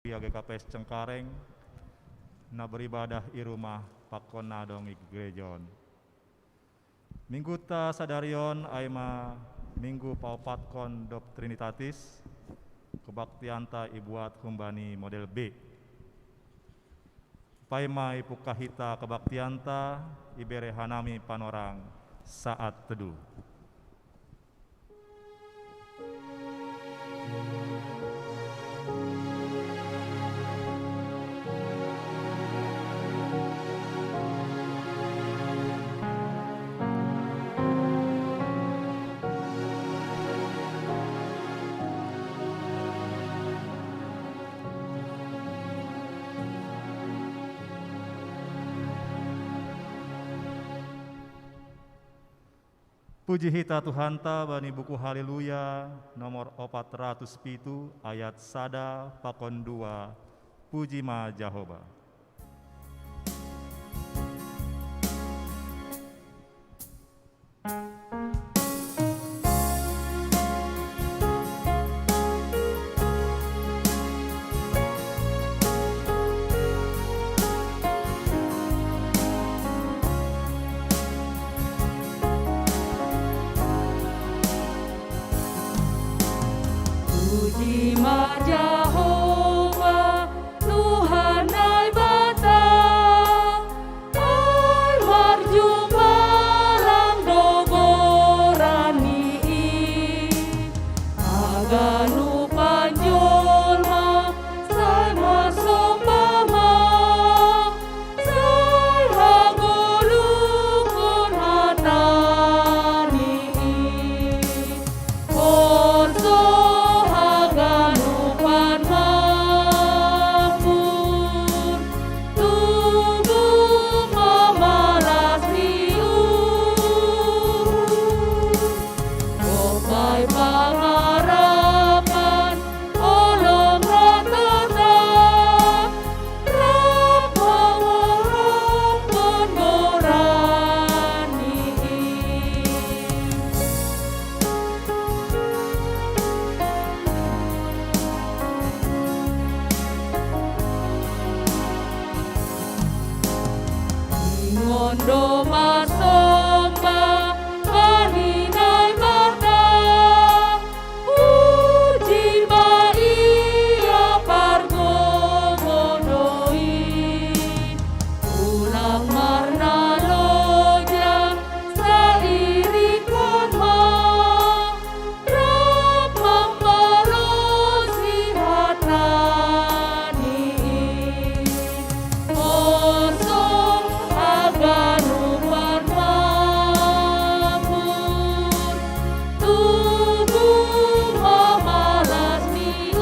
Via GKPS Cengkareng na beribadah di rumah pakon nadong gerejon. Minggu ta sadarion aima minggu paupatkon dop Trinitatis kebaktianta ibuat humbani model B. Paima ipukahita kebaktianta ibere hanami panorang saat teduh. Puji hita Tuhanta bani buku Haleluya nomor 407 ayat sada pakon 2 puji ma Jahoba. Puji ma Jehovah, Tuhan ai bata, ai marjumpa lang dogorani, aganu panjolma, sai masompama, sai hagolukon hatani, Ponso Ngondo masomba kaninai mata, puji ma ia pargo mondoi, ulang marna loja sairi konma, rap mambalosi hatani, kosong aganu parmabur, tubuh mamalas miur,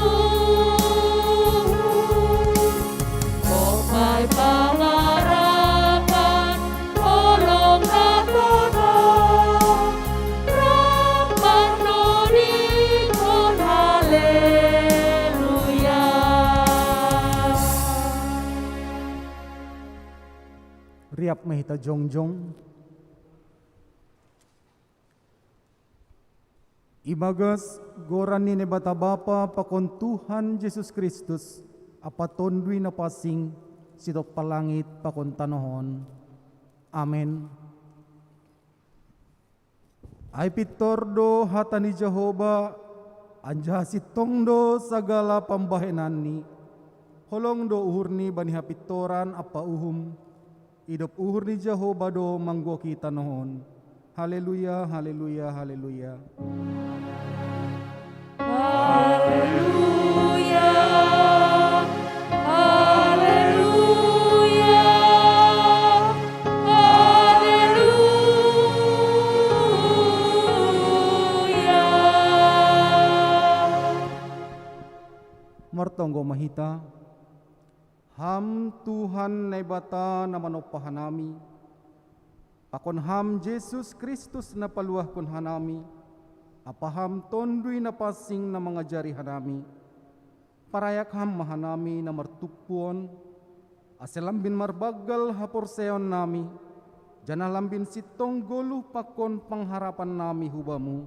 kopai pangarapan, olong ratono, ramang noni kon haleluya. Riap mahita jongjong. Ibagas gorani ne bata Bapa pakon Tuhan Yesus Kristus apa tondui na pasing sidok palangit pakon tanohon. Amen. Ay pitordo hatani Jehova anja sitongdo sagala pambahenani. Holong do uhurni bani hapitoran apa uhum. Idop uhur ni Jehova do manggo kita nohon. Haleluya, haleluya, haleluya. Haleluya, haleluya, haleluya. Martonggo mahita. Ham Tuhan na bata na manopahanami. Pakon ham Jesus Kristus na paluah kon hanami. Apaham tondui na pasing na mga jari hanami. Parayak ham mahanami na martukpuon. Aselambin marbagal haporseon nami. Janalambin sitong goluh pakon pangharapan nami hubamu.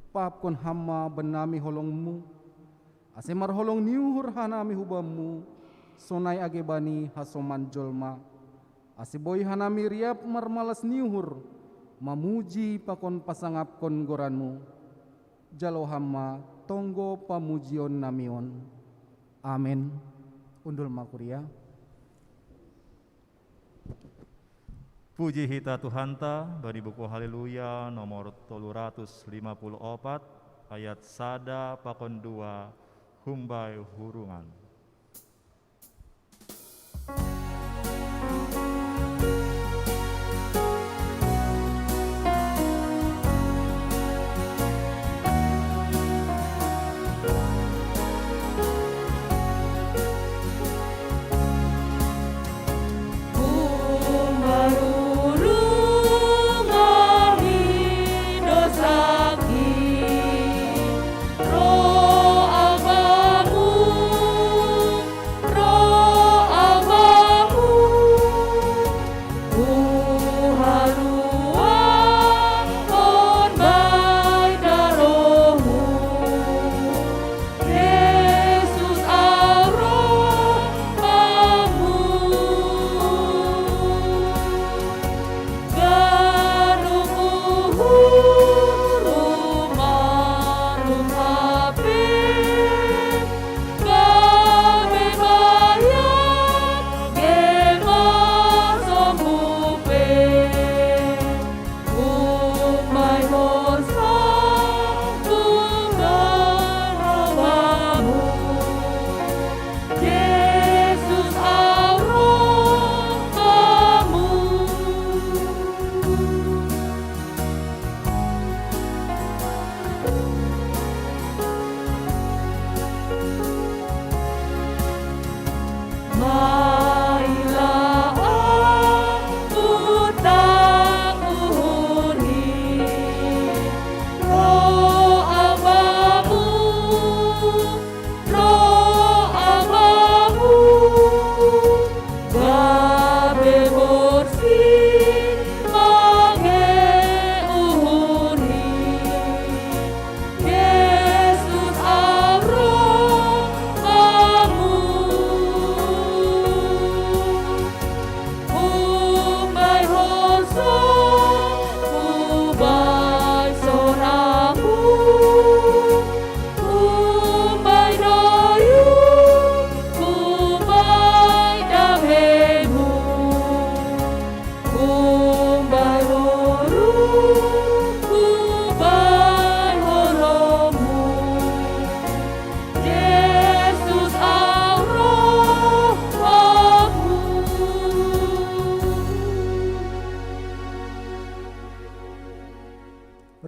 Papkon hamma benami holongmu. Ase marholong niuhur hanami hubamu, sonai age bani hasoman jolma. Ase boy hanami riap marmalas niuhur, mamuji pakon pasangap kon goranmu. Jalo hama tonggo pamujion namion. Amin. Undul makuria. Puji hita Tuhanta bani buku Haleluya nomor 354 ayat sada pakon 2 humbai hurungan.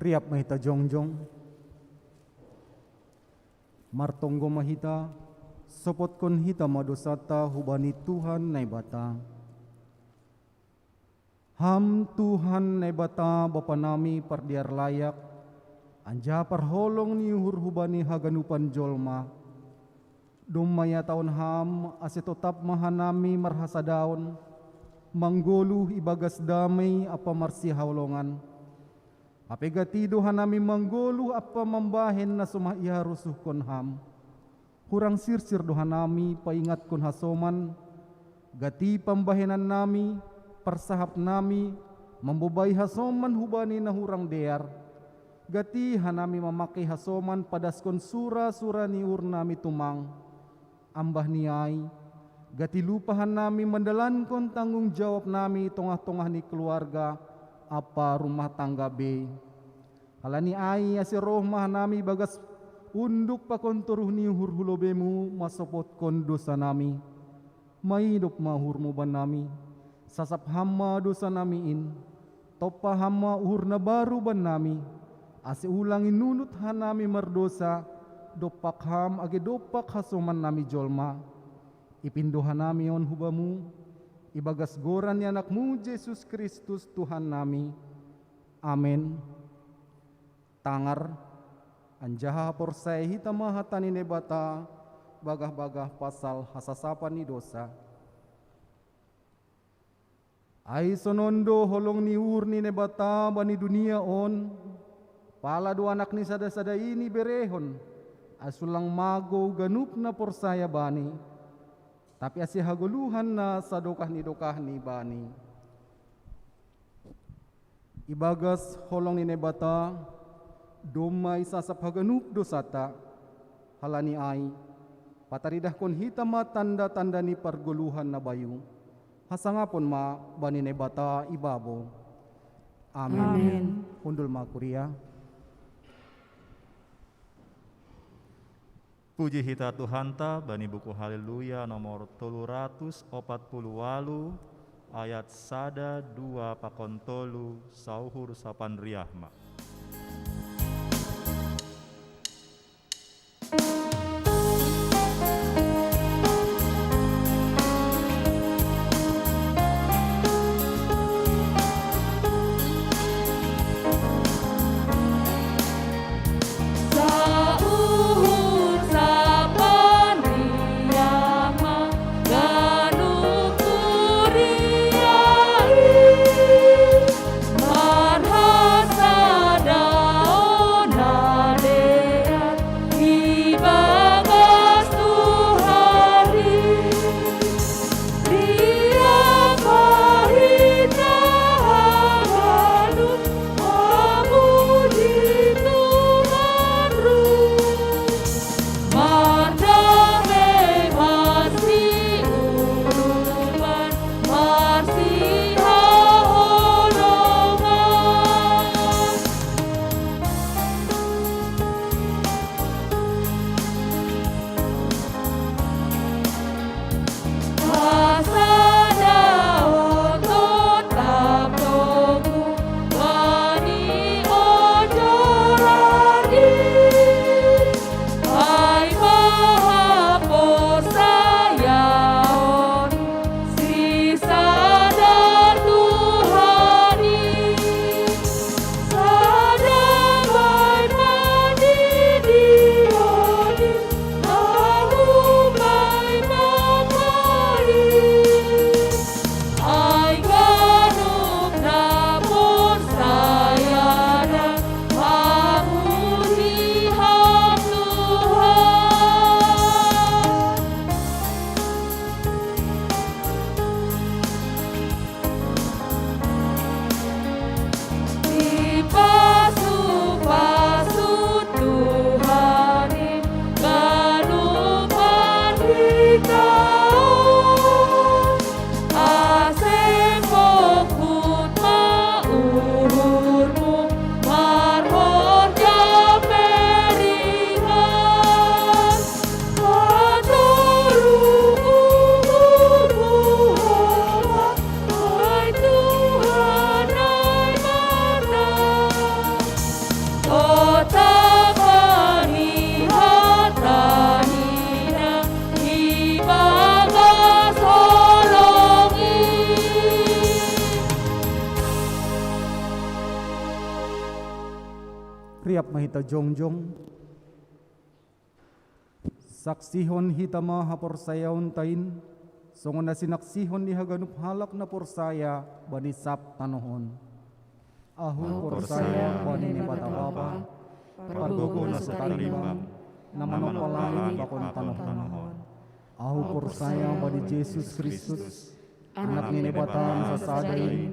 Riap mahita jongjong, martonggo mahita, sopot kon hita madosata hubani Tuhan naibata. Ham Tuhan naibata Bapa nami pardiar layak, anja parholong ni uhur hubani haganupan jolma. Dumaya taon ham ase tetap mahanami marhasa daon, manggoluh ibagas damai apa marsi haulongan. Apegati doha nami manggoluh apa membahen na sumaiha rusuh kon ham. Kurang sirsir doha nami paingat kon hasoman. Gati pembahenan nami, persahap nami, membobai hasoman hubani na hurang dear. Gati hanami memakai hasoman padas kon sura-sura ni ur nami tumang. Ambah niai, gati lupahan nami mendalan kon tanggung jawab nami tongah-tongah ni keluarga, apa rumah tangga B. Alani ai ase roh mah nami bagas unduk pakon turuh ni hurhulobemu masopot kon dosa nami. Mahidup mahurmu ban nami, sasap hama dosa nami in, topa hama uhur na baru ban nami. Ase ulangin nunut hanami merdosa, dopak ham age dopak hasoman nami jolma. Ipindohan nami on hubamu, ibagas goran ni anakmu Yesus Kristus Tuhan nami. Amin. Tangar, anjaha porsai hita mahatani nebata, bagah-bagah pasal hasasapan ni dosa. Ai sonondo holong ni ur ni nebata bani dunia on, pala dua anak ni sada-sada ini berehon, asulang mago ganup na porsaya bani, tapi asi haguluhan na sadokah ni bani. Ibagas holong ni nebata, domay sasap haganup dosata, halani ay, pataridah kon hitama tanda-tanda ni parguluhan na bayu, hasangapon ma bani nebata ibabo. Amin. Amin. Undul makuria. Puji hita Tuhanta bani buku Haleluya nomor 348 ayat sada 2 pakon tolu sauhur sapan riahma. Sauhur sapan riama ganu kuriai marhasa daona deat ibagas Tuhari ria mahita hagalu memuji Tuhan Mardahe masi uruban marsiha holongan Hasada otot taptoku bani ojoradi Hai mahaposayaon si sadar Tuhani sadar baik madidioni tahu baik mamai Ai ganup napun sayana mamulihan Tuhan Dipasu-pasu Tuhani ganupan hitau Asem pokut mauhurmu marhon jameringan Patoru umurmu Allah Hai Tuhan ai mana Otakani hatanina ibagas holongi Riap mahita jongjong. Saksihon hitama haporsayaon tain. Songon na sinaksihon ni haganup halak na porsaya bani sap tanohon. Ahu porsaya bani ni batababa. Pargogo na sa talimbang. Namanok palangit bakon tanohon. Ahu porsaya bani Jesus Kristus. Anak ni nebatan sa sadain.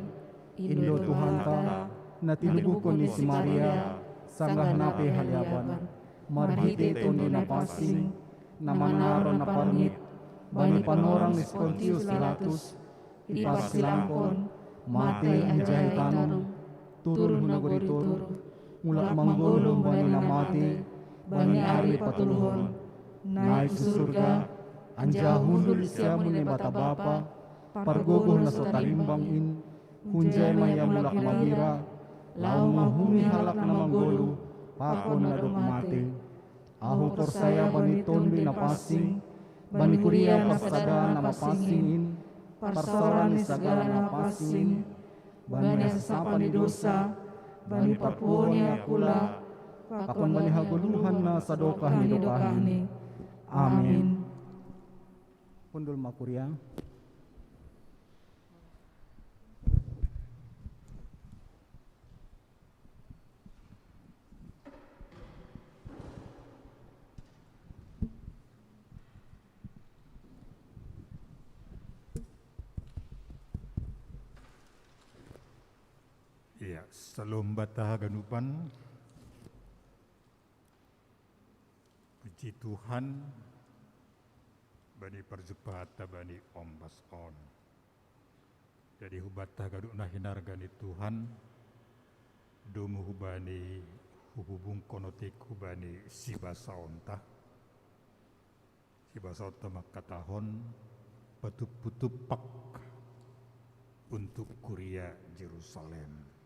Indo Tuhanta. Na tinubukon ni si Maria. Sanggah nape halyaban. Marhite tondo na pasing. Namanaro na parmit. Bani panorang ni Pontius Pilatus. Ipasilangkon. Mate ang jahitanon. Turun na guritur. Mula manggulong bani na mati. Bani ari patuluhon. Naik sa surga. Anja hundul siya mo ni batabapa. Pargogo na sa talimbang in. Hunjay maya mulak magira. Lau mahumi halak na manggolo. Pako na dumati. Ahu porsaya bani tondi na pasing. Bani kuria pasada na mapasingin. Parsaran ni sagala na pasing. Bani asasapa ni dosa. Bani papuo ni akula. Pakon bani haguluhan na sadokah ni dokahini. Amin. Pundul makuria. Salam bata ganupan. Puji Tuhan bani perjepata bani ombas on. Jadi hubata gaduk nahinar gani Tuhan domu hubani hubung konotik hubani sibasa onta. Sibasa onta makatahon patup pak untuk kuria Jerusalem.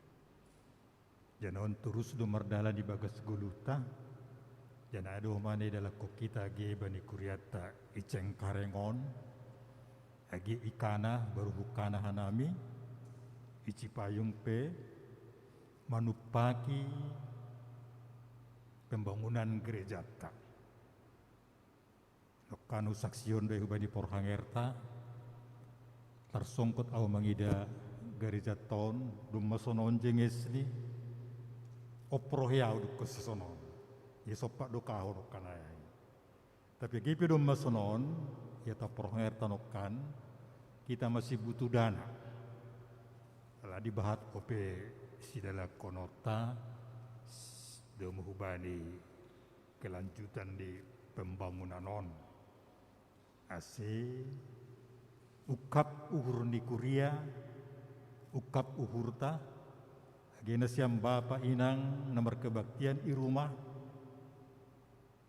Janon terus dumardala di bagas guluta. Jana aduh mane dalam kokita ge bani kuriata iceng karengon. Agi ikana baru hukana hanami. Ici payung pe manupaki pembangunan gereja ta. Nokanu saksion dari bani porhangerta. Tarsongkot au mangida gereja ton dumasonon jenges ni. Oproh ya uduk kesesonon, ya sopak doka horokan ayai. Tapi gipi dom masonon, ya ta proher tanokan, kita masih butuh dana. Kalau dibahat ope sidala konota, dom hubani kelanjutan di pembangunan on. Ase, ukap uhur di kuria, ukap uhurta. Agena siam bapa inang nomor kebaktian i rumah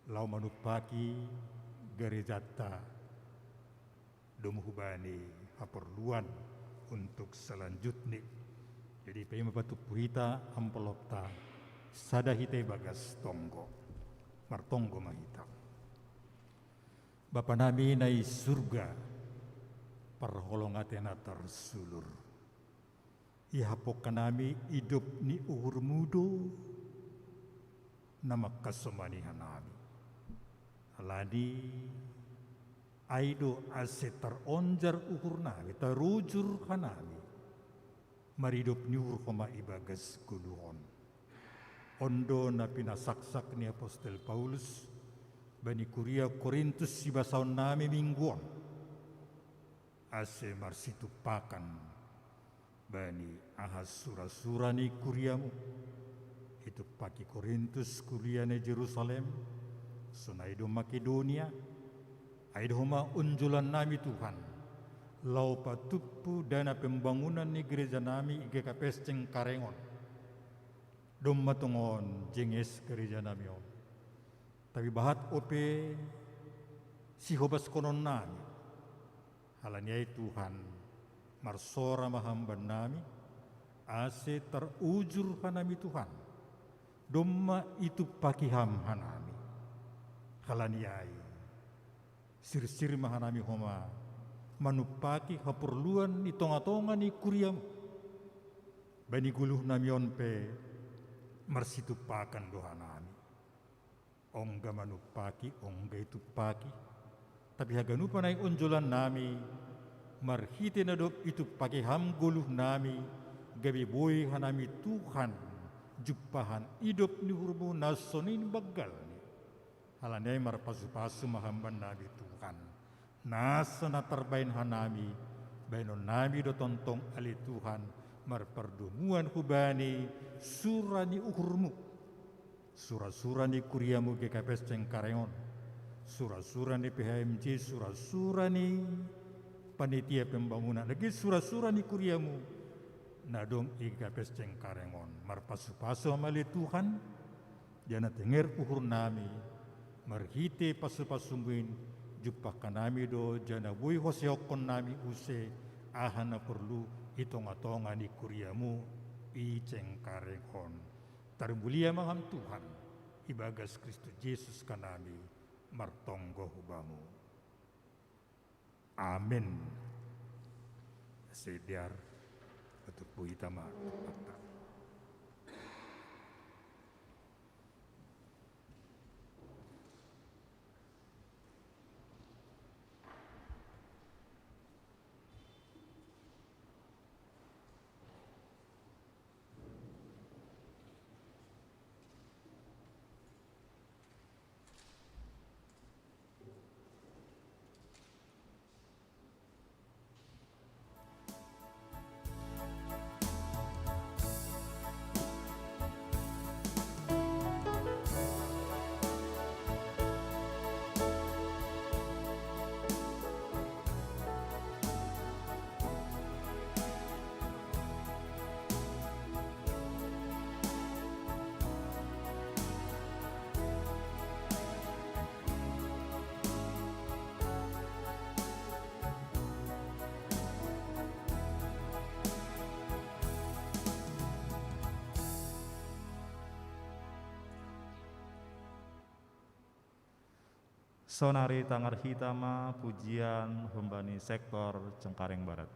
lau manupaki gerejata domuhubani haperluan untuk selanjutnya. Jadi pema batu puhita ampelopta sadahite bagas tonggo martonggo mahita. Bapa nami nai surga perholongatena tersulur. Ihapok kanami hidup ni uhur mudo nama kasomanihan nami. Aladi aido ase teronjar uhur nami terujur kanami. Maridup ni uhur koma ibagas guluhon. Ondo na pinasaksak ni Apostel Paulus bani kuria Korintus sibasaon nami mingguan. Ase marsitupakan bani ahas sura-surani kuriamu itu paki Korintus kuriane Jerusalem sunaido Makedonia aidhoma unjulan nami Tuhan lau patupu dana pembangunan ni gereja nami GKPS Cengkarengon dom matungon jenges gereja nami om tapi bahat ope si hobas konon nami halaniai Tuhan marsora mahamban nami, ase terujur hanami Tuhan. Domma itu pakiham hanami. Halaniai, sir-sir mahanami homa, manupaki haperluan ni tonga-tonga ni kuriam. Bani guluh nami onpe, marsitupakan doha nami. Ongga manupaki, ongga itu paki. Tapi haganupa naik unjulan nami, marhite na dop itu pakai ham guluh nami gabi boy hanami Tuhan jupahan hidup ni hurbu nasonin bagal ni halanai marpasu-pasu mahamban nabi Tuhan nasa na terbain hanami bainon nami do tontong ali Tuhan marperdumuan hubani surani uhurmu surah-surani kuriamu GKPS Cengkarengon surah-surani PHMJ surah-surani panitia pembangunan lagi surah-surah ni kuriamu nadong IGKPS Cengkarengon marpasu-pasu amali Tuhan jana tenger uhur nami marhite pasu-pasumuin jupah kanami do jana bui hoseokon nami use ahana perlu itonga-tonga ni kuriamu i Cengkarengon tarmulia maham Tuhan ibagas Kristus Yesus kanami martonggo hubamu. Amin. Sediar untuk buitama. Sonari Tangar Hitama pujian Humbani sektor Cengkareng Barat.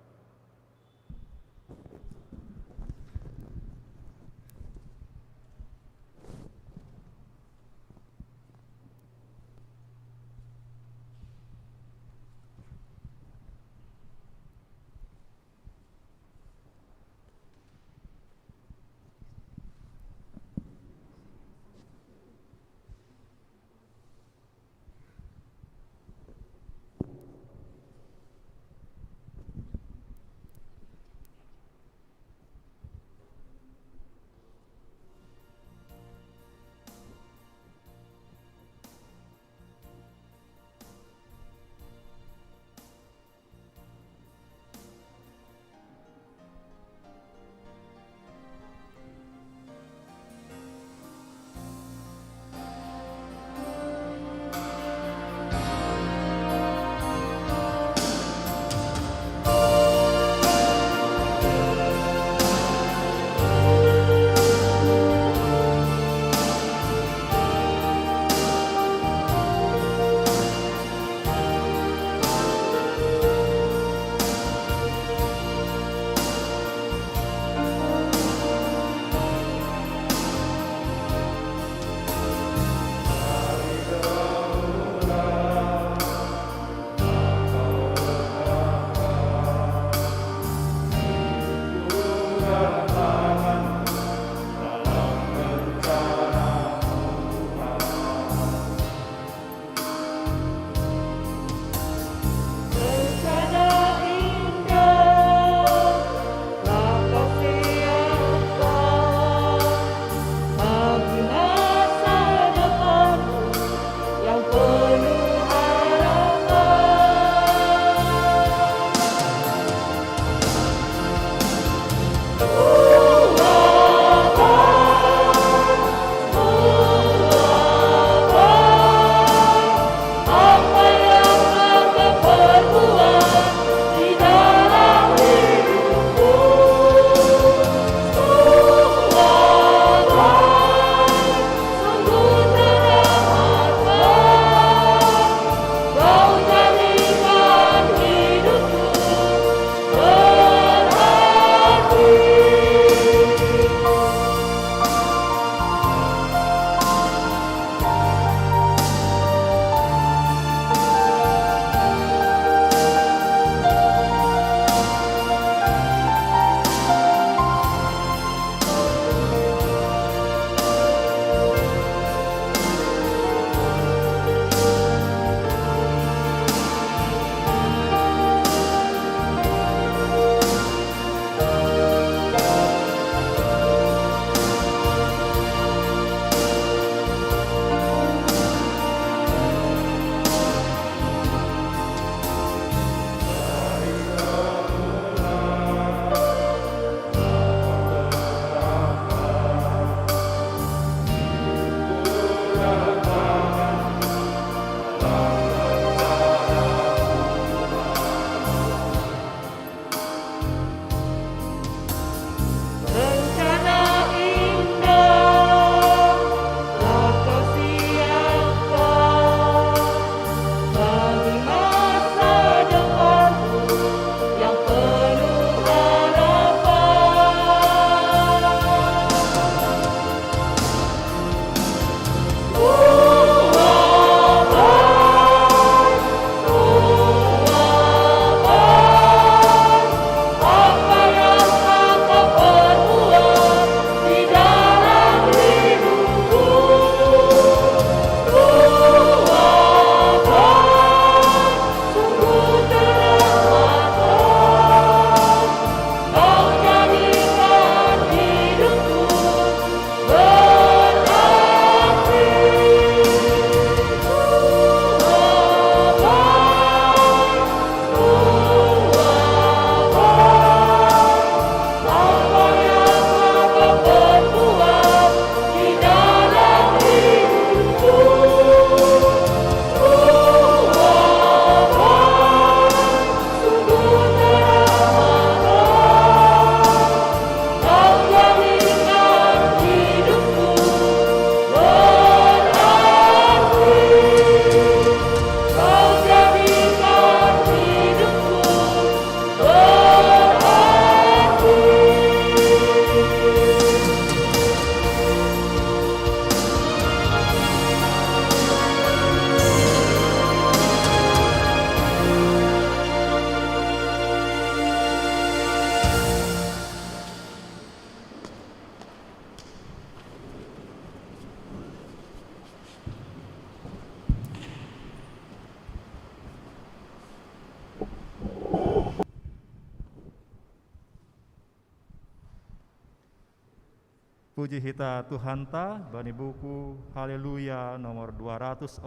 Puji hita Tuhan ta bani buku Haleluya nomor 242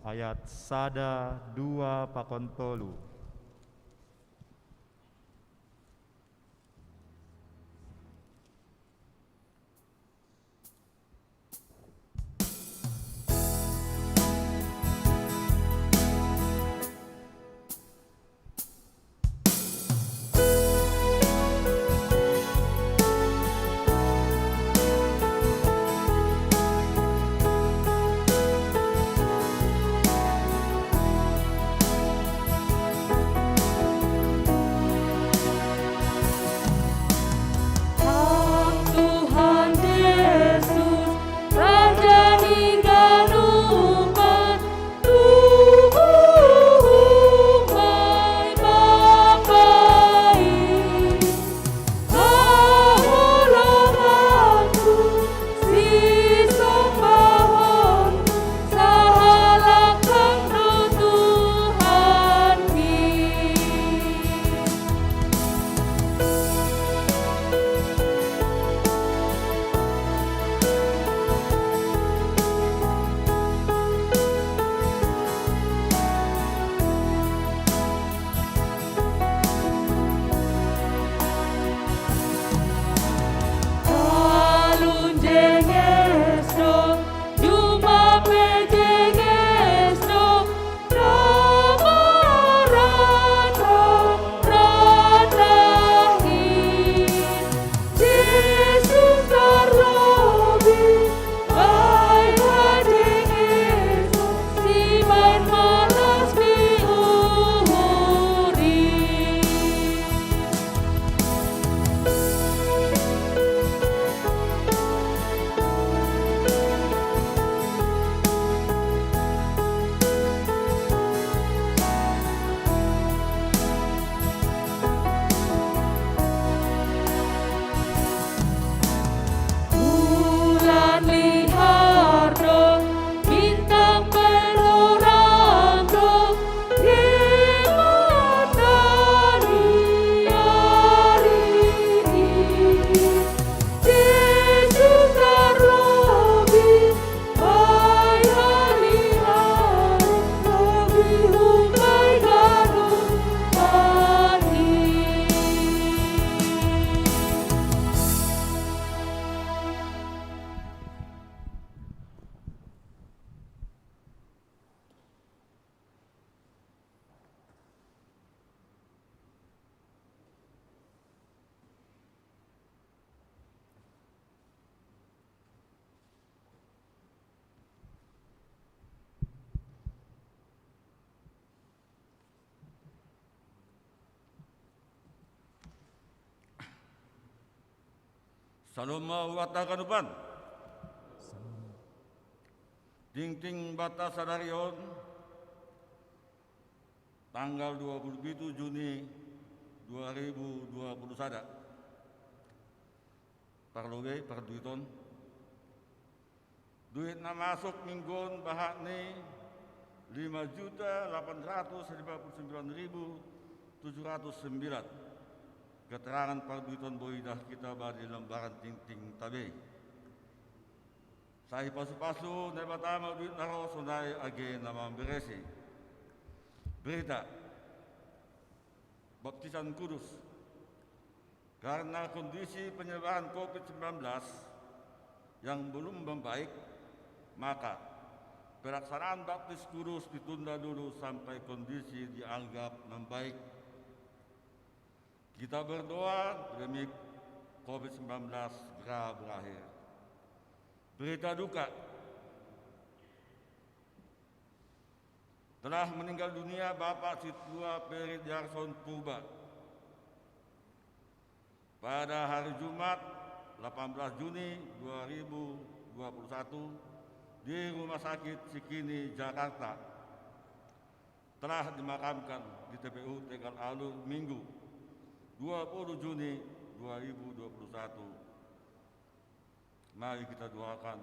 ayat sada 2 pakon tolu. Tuhan Yesus, Raja Ninggaluman, Tuhumai Bapai, Kaholohanku, si sembahon, sahalakang Tuhan ki. Alun jengesto, Juma pejengesto, Ramaran ratahi. Yesus tarobi, Bai hajengesto, si main malas diuhuri. Bulan lihardo, bintang berorando, matahari hari. Yesus tarobi, Bai hari-hari, robi humai ganun mani. Saloma wata kanupan. Ting bata sadarion tanggal 27 Juni 2021. Parloge parduiton. Duit na masuk minggon bahak ni 5.859.709. Keterangan parduiton boidah kita bari lembaran ting tabe. Sahi pasu-pasu na batama duit naro sunai age nama beresi. Berita baptisan kudus. Karena kondisi penyebaran COVID-19 yang belum membaik, maka pelaksanaan baptis kudus ditunda dulu sampai kondisi dianggap membaik. Kita berdoa demi COVID-19 segera berakhir. Berita duka, telah meninggal dunia Bapak Situa Peri Jarson Purba pada hari Jumat 18 Juni 2021 di Rumah Sakit Cikini, Jakarta. Telah dimakamkan di TPU Tegal Alur Minggu 20 Juni 2021. Mari kita doakan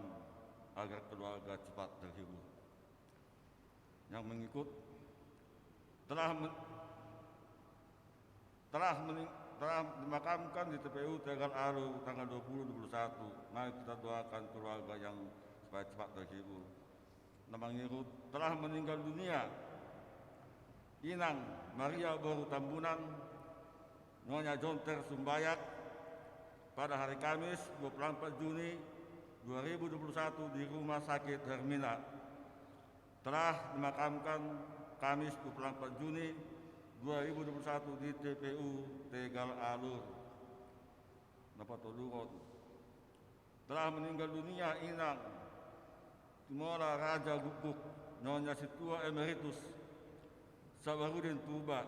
agar keluarga cepat terhibur. Yang mengikut telah telah dimakamkan di TPU Tegal Alu tanggal 20-21. Mari kita doakan keluarga yang supaya cepat terhibur. Nama Ngirut telah meninggal dunia Inang Maria Boru Tambunan, Nyonya Jonter Sumbayak pada hari Kamis 24 Juni 2021 di Rumah Sakit Hermina. Telah dimakamkan Kamis 24 Juni 2021 di TPU Tegal Alur. Dapat Tolurot. Telah meninggal dunia Inang Timora Raja Guguk, Nyonya Situa Emeritus Sabarudin Tuba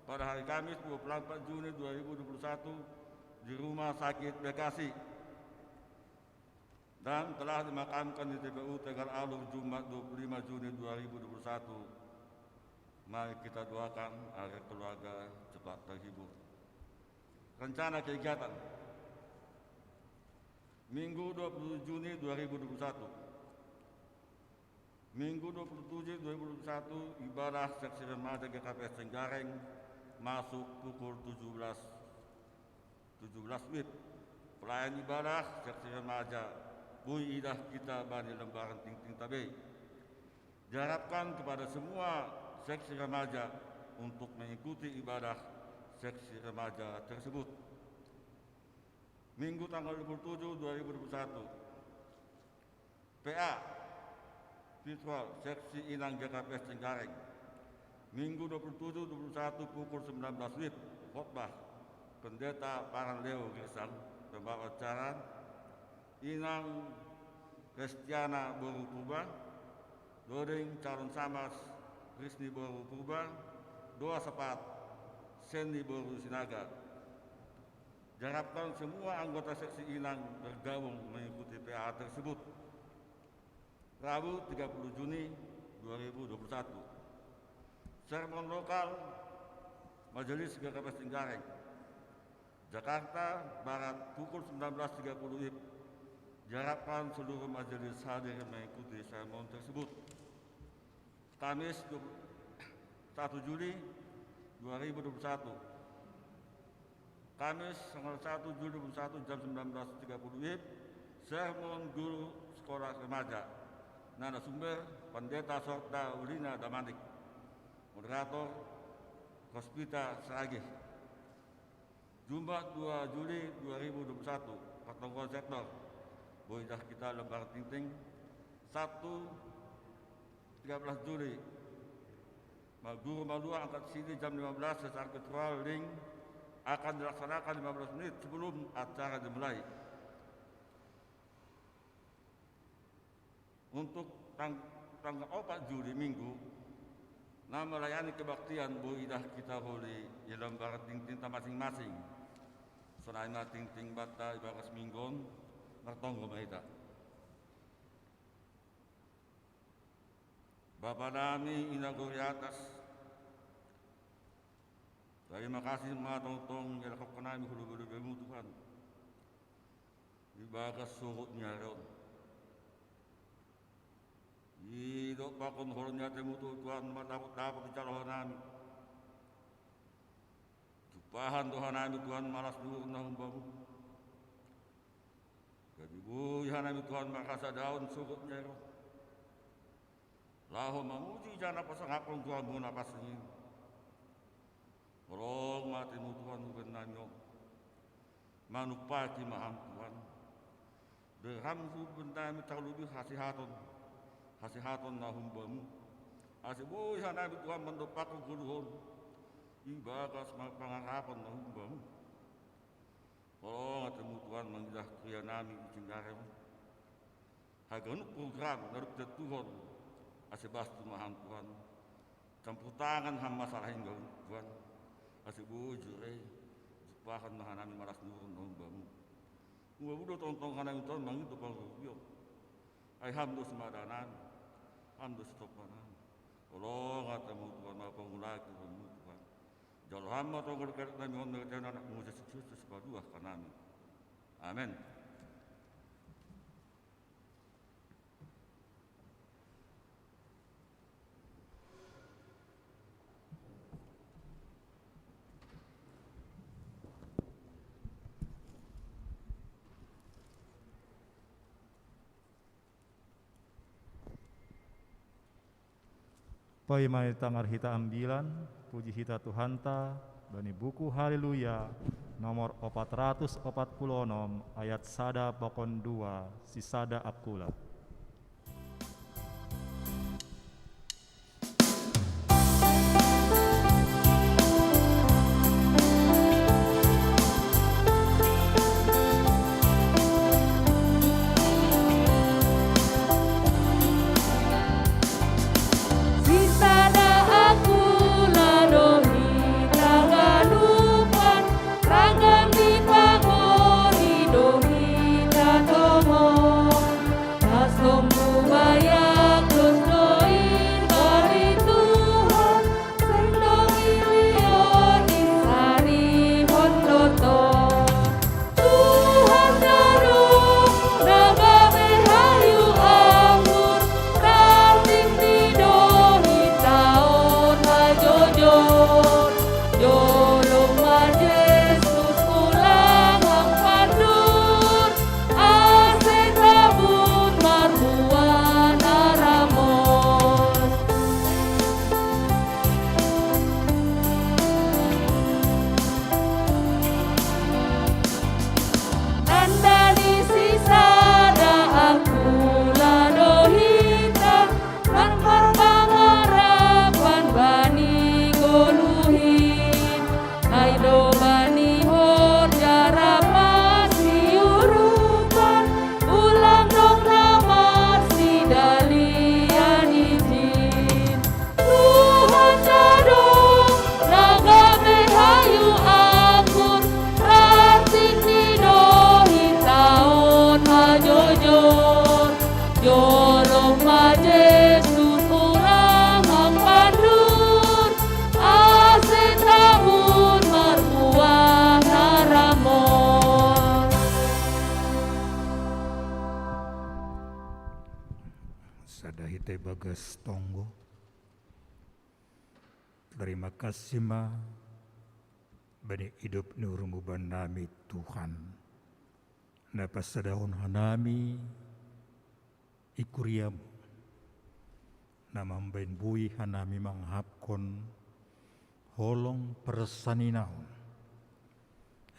pada hari Kamis 24 Juni 2021 di Rumah Sakit Bekasi, dan telah dimakamkan di TPU Tegal Alur Jumat 25 Juni 2021. Mari kita doakan agar keluarga cepat terhibur. Rencana kegiatan Minggu 20 Juni 2021. Minggu 27 2021 ibadah seksi remaja GKPS Cengkareng masuk pukul 17 WIB. Pelayan ibadah seksi remaja Bui Idah Kita Bani Lembaran Ting Tabe. Diharapkan kepada semua seksi remaja untuk mengikuti ibadah seksi remaja tersebut. Minggu tanggal 27 2021 PA Virtual Seksi Inang GKPS Cengkareng. Minggu 27-21 pukul 19 WIB. Khotbah Pendeta Paranleo Gesang. Pembawa acara Inang Kristiana Boru Purba, Dodeng Calon Samas Krisni Boru Purba, Doa Sepat Sendi Boru Sinaga. Diharapkan semua anggota seksi Inang bergabung mengikuti PA tersebut. Rabu 30 Juni 2021. Sermon lokal Majelis GKPS Cengkareng. Jakarta Barat pukul 19.30 WIB. Diharapkan seluruh majelis hadir mengikuti sermon tersebut. Kamis 1 Juli 2021. Kamis tanggal 1 Juli 2021 jam 19.30 WIB. Sermon guru sekolah remaja. Narasumber Pendeta Sorta Ulina Damanik. Moderator Hospita Seragih. Jumat 2 Juli 2021 Pertemuan Sektor Boidah Kita Lembar Tingting. 13 Juli Guru Malua angkat sini jam 15 secara virtual link akan dilaksanakan 15 menit sebelum acara dimulai. Untuk tanggal 4 Juli Minggu, nama melayani kebaktian Boidah Kita Holi di lembar ting-ting masing-masing. Sonaima ting-ting bata ibaras minggon, nartonggo mahita. Bapa nami inaguri atas, terima kasih mga tong-tong yang lakap nami hulu-hulu Tuhan. Ibaras surut niya ron. Hidup pakon hornya temutu Tuhan matapot-tapot di calohan namin. Tupahan Tuhan namin Tuhan malas dulu na humbamu. Kadibuyan namin Tuhan makasa daun sugot niya ro. Laho mamuji dyan na pasangapong Tuhan muna pasangin. Morong mati mo Tuhan huwag nanyo. Manupaki maham Tuhan. Berham hubun namin talubi hasihaton. Hasihaton na humbamu. Asibuyan namin Tuhan mandupak ang guluhon. Ibagas magpangarapan na humbamu. Morong at mo Tuhan mangilah kriya namin itinggari mo. Haganuk program narupit Tuhan. Asibastu maham Tuhan. Camputangan ham masalahin gawin Tuhan. Asibujure. Jupahan mahan namin maras nurun na humbamu. Uwabudo tong-tong namin Tuhan mangito pang rubyo. Ay hamdo semadanan. Hamdo setopanan. Olong at mo Tuhan mapangulaki mo Tuhan. Jalo hama tong kerket namin on mereka anak mo Yesus Kristus paduah kanami. Amen. Pai mai tangar hita ambilan, puji hita Tuhanta, bani buku Haleluya, nomor 446 ayat sada pokon 2 sisada akula. Sadahite bagas tonggo. Terima kasih ma bani hidup nurmu banami Tuhan. Napa sadahun hanami ikuriamu. Nama mbain bui hanami manghapkon holong persaninaon.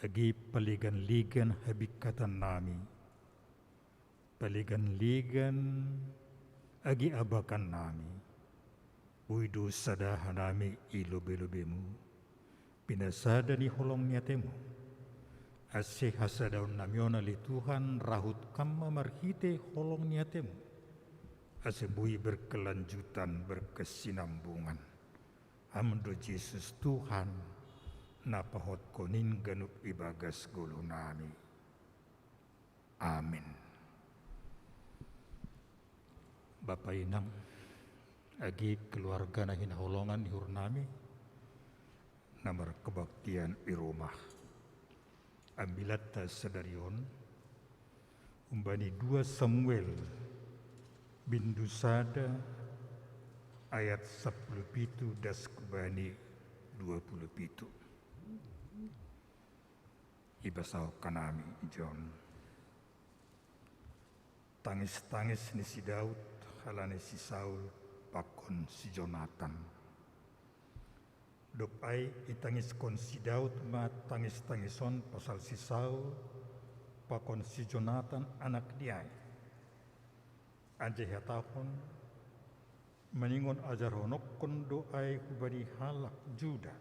Agi paligan-ligan habikatan nami. Paligan-ligan agi abakan nami. Uidu sadahan nami ilobe-lobemu. Pinasada ni holong nyatemu. Asih hasadaun namiona li Tuhan rahut kama marhite holong nyatemu. Asih bui berkelanjutan berkesinambungan. Amdo Yesus Tuhan napahot konin ganup ibagas gulu nami. Amin. Bapak Inang, agi keluarga na hinaholongan ihur nami, namar kebaktian i rumah. Ambilat ta sadarion, umbani 2 Samuel, bindusada, ayat 17 das kebani 27. Ibasau kanami John. Tangis-tangis ni si Daud, halane si Saul, pakon si Jonathan. Dopai itangis kon si Daud ma tangis-tangison pasal si Saul, pakon si Jonathan anak dia. Anje hatapon, meningon ajar honok kon doai kubadi halak Juda.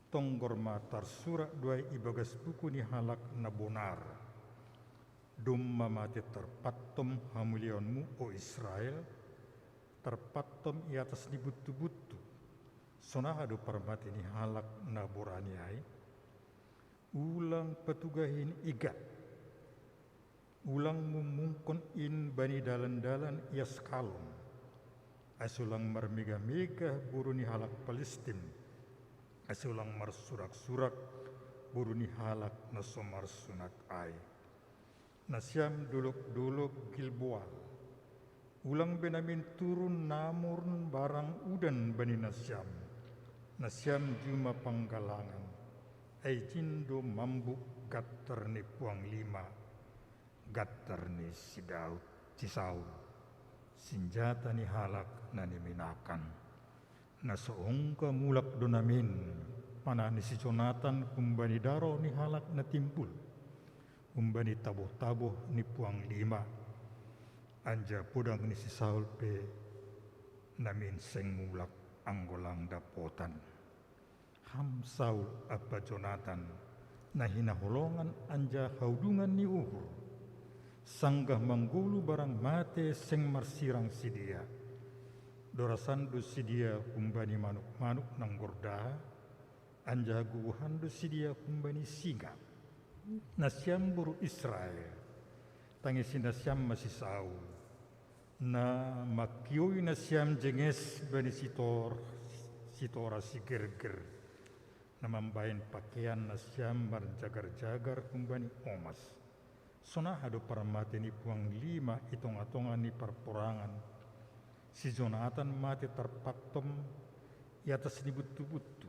Tonggor matar surat doai ibagas buku ni halak nabonar. Dum mamati terpatom hamulionmu o Israel, terpatom i atas ni butu-butu. Sonahadu parmati ni halak naborani ai. Ulang petugahin igat. Ulang mumungkon in bani dalan-dalan ias kalong. Asulang marmega-mega buru ni halak Palestin. Asulang marsurak-surak buru ni halak nasomar sunak ai. Nasyam duluk-duluk Gilboal. Ulang benamin turun namurn barang udan bani Nasyam. Nasyam juma panggalangan. Aijindo mambuk gatter ni puang 5. Gatter ni si Daud, si Saul. Senjata ni halak na niminakan. nasoong ka mulak donamin panani si Jonathan kumbani daro ni halak na timpul kumbani taboh-taboh ni puang lima anja pudang ni si Saul pe namin seng mulak anggolang dapotan ham Saul apa Jonathan na hinaholongan anja haudungan ni uhur sanggah manggulu barang mate seng marsirang sidia dorasan du sidia kumbani manuk-manuk nang gorda anja gubuhan du sidia kumbani singa nasyam buru Israel tangisi nasyam masih Saul na makioi nasyam jenges bani sitora si gerger na mambayan pakaian nasyam marjagar-jagar kumbani omas sona hado paramate ni puang lima itong-atongan ni perporangan si Jonathan mati terpatom i atas ni butu-butu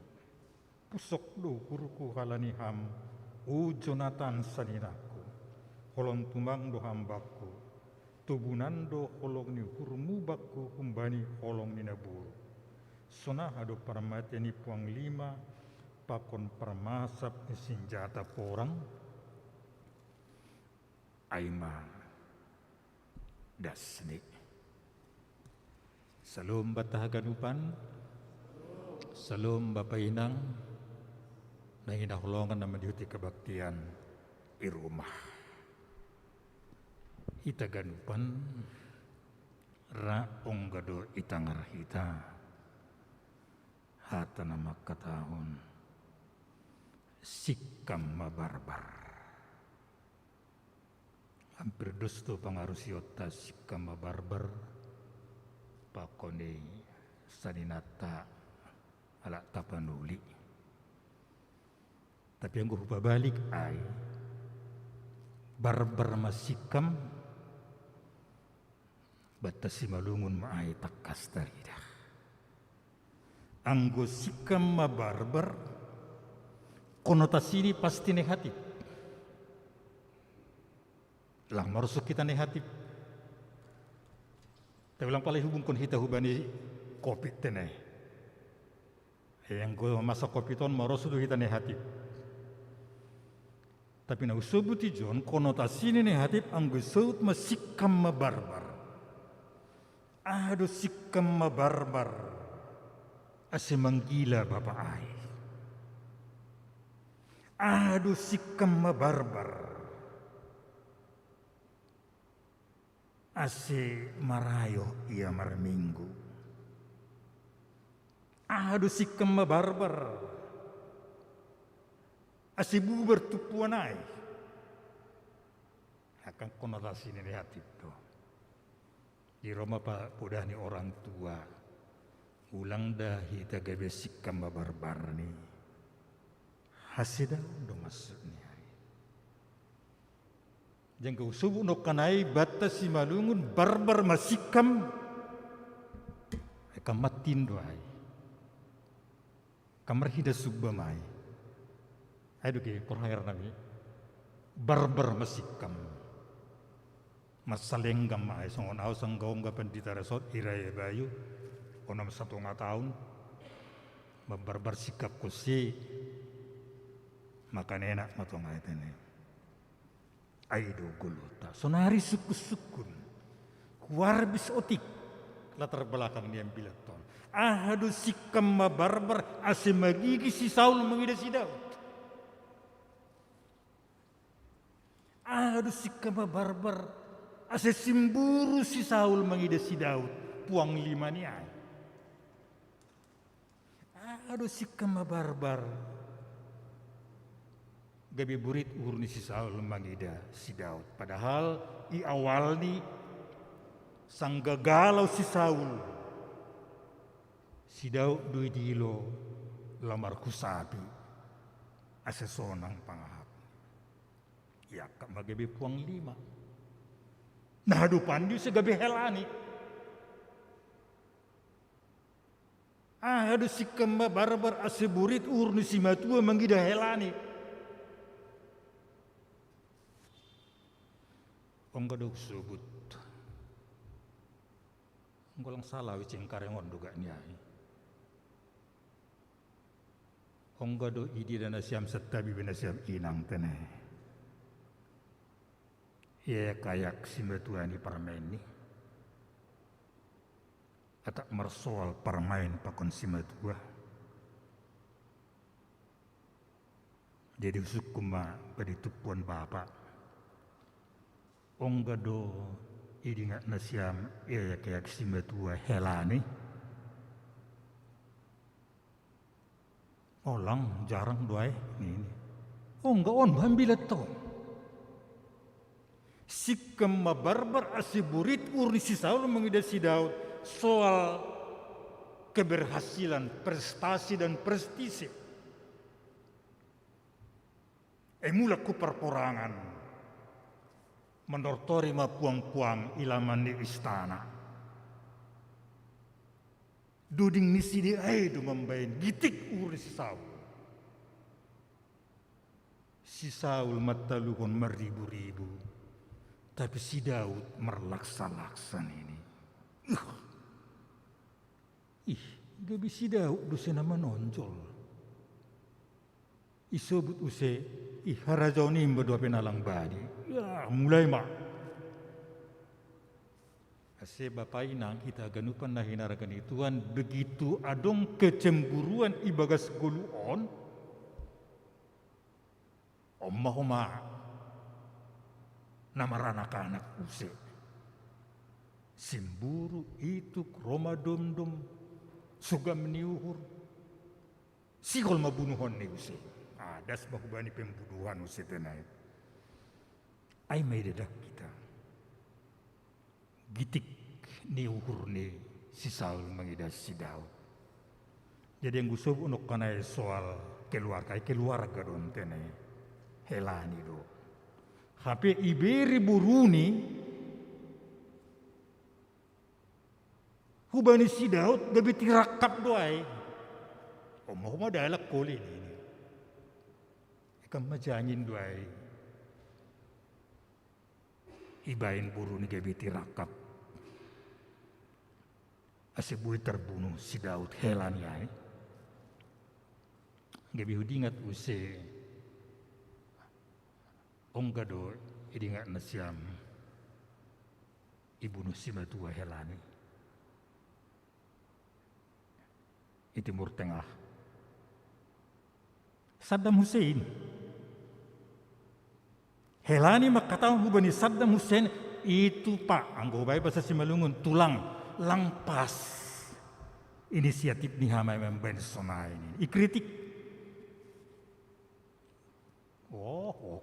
pusok do kuruku halani ham o Jonathan saninaku holong tumang do hambaku tubunan do holong ni hurmu bakku kumbani holong ni naburu sona hado paramate ni puang lima pakon permasap ni senjata porang aima dasni salum batahaganupan salum Bapak Inang na hinaholongan na madiuti kabaktian i rumah itaganupan raong gado itangar hita hata na makatahon sikam mabarbar hampir dusto pangarusiota sikam mabarbar pakone saninata ala tapanuli tapi yang gue balik ay barbar masikam batas si malungun maay takas darida anggo sikam mabarbar konotasi ini pasti negatif lang marusuk kita negatif tapi lang palay hubung kon hita hubani kopi tenay yang gue masa kopi ton marusuk kita negatif tapi na usubuti John konotasi ini negatif anggo saut masikam mabarbar aduh sikam mabarbar ase manggila bapak ay aduh sikam mabarbar ase marayo ia marminggu aduh sikam mabarbar ase bubar tupuanay akan konotasi negatif to di Roma pak udah ni orang tua ulang dah hita gabe sikam mabarbar ni hasida do maksudnya jangka usubu no kanai batas si malungun barbar masikam kamatin doai kamar hida subamai aduh ke perhayar nabi barbar masikam masalenggam mai songon au sanggong ga pendita resort iraya bayu onam 1 tahun membarbar sikap kusi makan enak matong ayat ini aido guluta sonari suku-sukun kuarbis otik latar belakang dia bilaton ahadu sikam mabarbar ase magigi si Saul mengida si Daud ahadu sikam mabarbar ase simburu si Saul mengida si Daud puang lima ni ay ahadu sikam mabarbar gabi burit urni si Saul mangida si Daud padahal i awal ni sang gagalau si Saul si Daud dui dilo lamar kusabi ase sonang pangahap ya kak magabi puang lima nah dupan di segabi helani aduh si kemba barbar ase burit urni si matua mangida helani Onggadok subut, nggolang salah wicing karengon duga niai. Ongga do idi dana siam setabi bena siam inang tene. Ia kayak simetuani parmain ni. Atak mersoal parmain pakon simetua. Jadi sukuma pada tupuan bapa. Ongga do idi ngat nasiam ia kayak simetua helani. Olang jarang doai ni. Ongga on bambila to. Sikam mabarbar asiburit urni si Saul mengidasi Daud soal keberhasilan, prestasi dan prestise. Mula ku perporangan menortori ma puang-puang ilaman di istana. Duding nisi di aidu membain gitik uri si Saul. Si Saul mataluhon meribu-ribu, tapi si Daud merlaksa-laksan ini. Gabi si Daud dosa nama nonjol. Isobut use, harajau ni berdua penalang badi. Ya, mulai mak. Ase bapa inang kita ganupan na hinarakan ituan begitu adong kecemburuan ibagas guluon. Omah nama anak-anak use. Simburu itu kroma dom-dom suga meniuhur. Sikol mabunuhon ni use. Das bahubani pembunuhan use tenai. Ai may dedak kita. Gitik ni ukur ni si Saul mengidas si Daud. Jadi yang gusto unok kanay soal keluarga don tenay helani do. Hape iberi buruni hubani si Daud gabi tirakap doay. Mau dalak koli ini. Ikam majanyin doay. Ibain buruni gabi tirakap. Asibui terbunuh si Daud helani ay. Gabi hudingat use onggado idingat nasiam ibunuh si matua helani. Di Timur Tengah. Saddam Hussein. Helani makatang hubani Saddam Hussein itu pak anggo bae bahasa Simalungun tulang langpas inisiatif ni hamai memben sona ini ikritik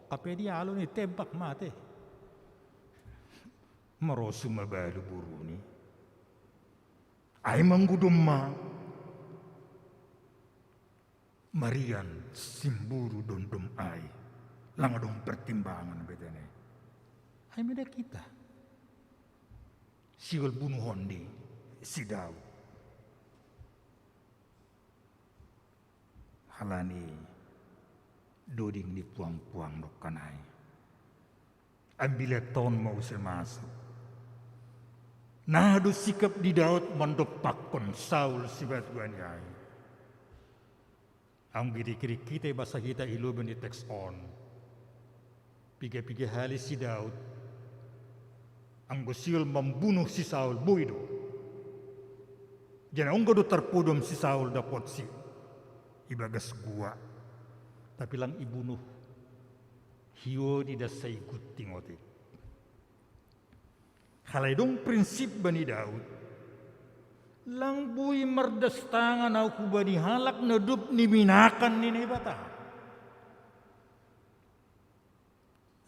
kape dia alo ni tembak mate merosu mabalu buru ni ai manggudum ma marian simburu dondom ai langadong pertimbangan betene ai meda kita siwal bunuhon ni si Daud. Halani doding ni puang-puang dok kanay. Ambila tahun mau semasuk. Nahado sikap di Daud mandopakon Saul si batuan yai. Ang giri-giri kita bahasa kita iluban di teks on. Piga-piga hali si Daud ang gusil membunuh si Saul boido. Jangan onggo do terpudum si Saul dapat si ibagas gua. Tapi lang ibunuh hiyo di dasai guting otik. Halay dong prinsip bani Daud. Lang bui merdas tangan aku bani halak nedup ni minakan ni bata.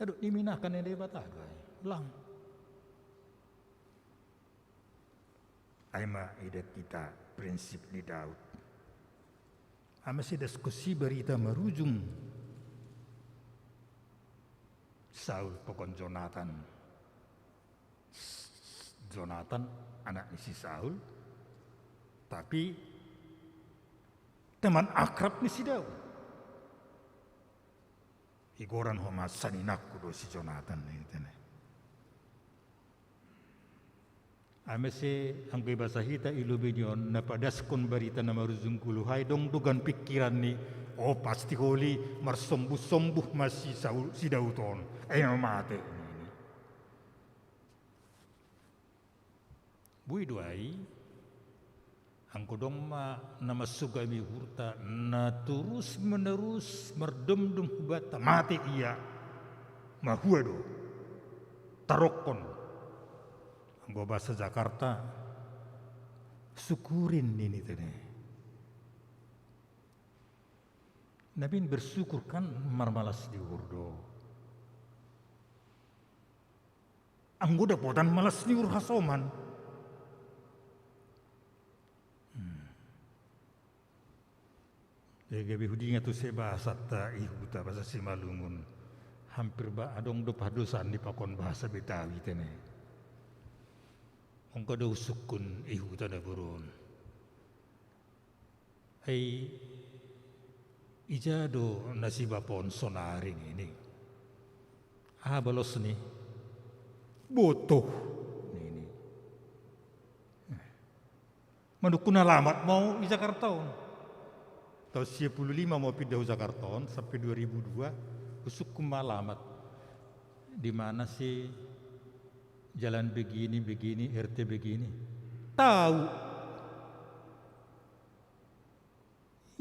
Aduh ni minakan ni bata. Lang. Aima idat kita prinsip ni Daud. Ama si diskusi berita merujung Saul pokon Jonathan. Jonathan anak si Saul, tapi teman akrab ni si Daud. Igoran homa saninak kudo si Jonathan ni tene. Amese angkoi bahasa hita ilubinyon na padaskon barita na maruzung kuluhay dong dugan pikiran ni Oh pasti holi mersombuh-sombuh masih si dauton. Mate. Bui duai. Angko dong ma nama sugami hurta na terus menerus merdem-dem hubata mati iya. Mahua do. Tarokon. Angko bahasa Jakarta. Syukurin ini tadi. Nabi bersyukur kan marmalas di urdo. Anggo dapotan malas di urhasoman. Gabi hudinga tu saya bahasa ta ihuta bahasa Simalungun. Hampir ba adong do padosan di pakon bahasa Betawi tene. Ongko do sukun ihuta da burun. Hai ija do nasibapon sonaring ini. Balos ni botoh ini. Manukun alamat mau di Jakarta. Tahun 95 mau pindah Jakarta sampai 2002 usuk kumalamat di mana sih jalan begini RT begini tahu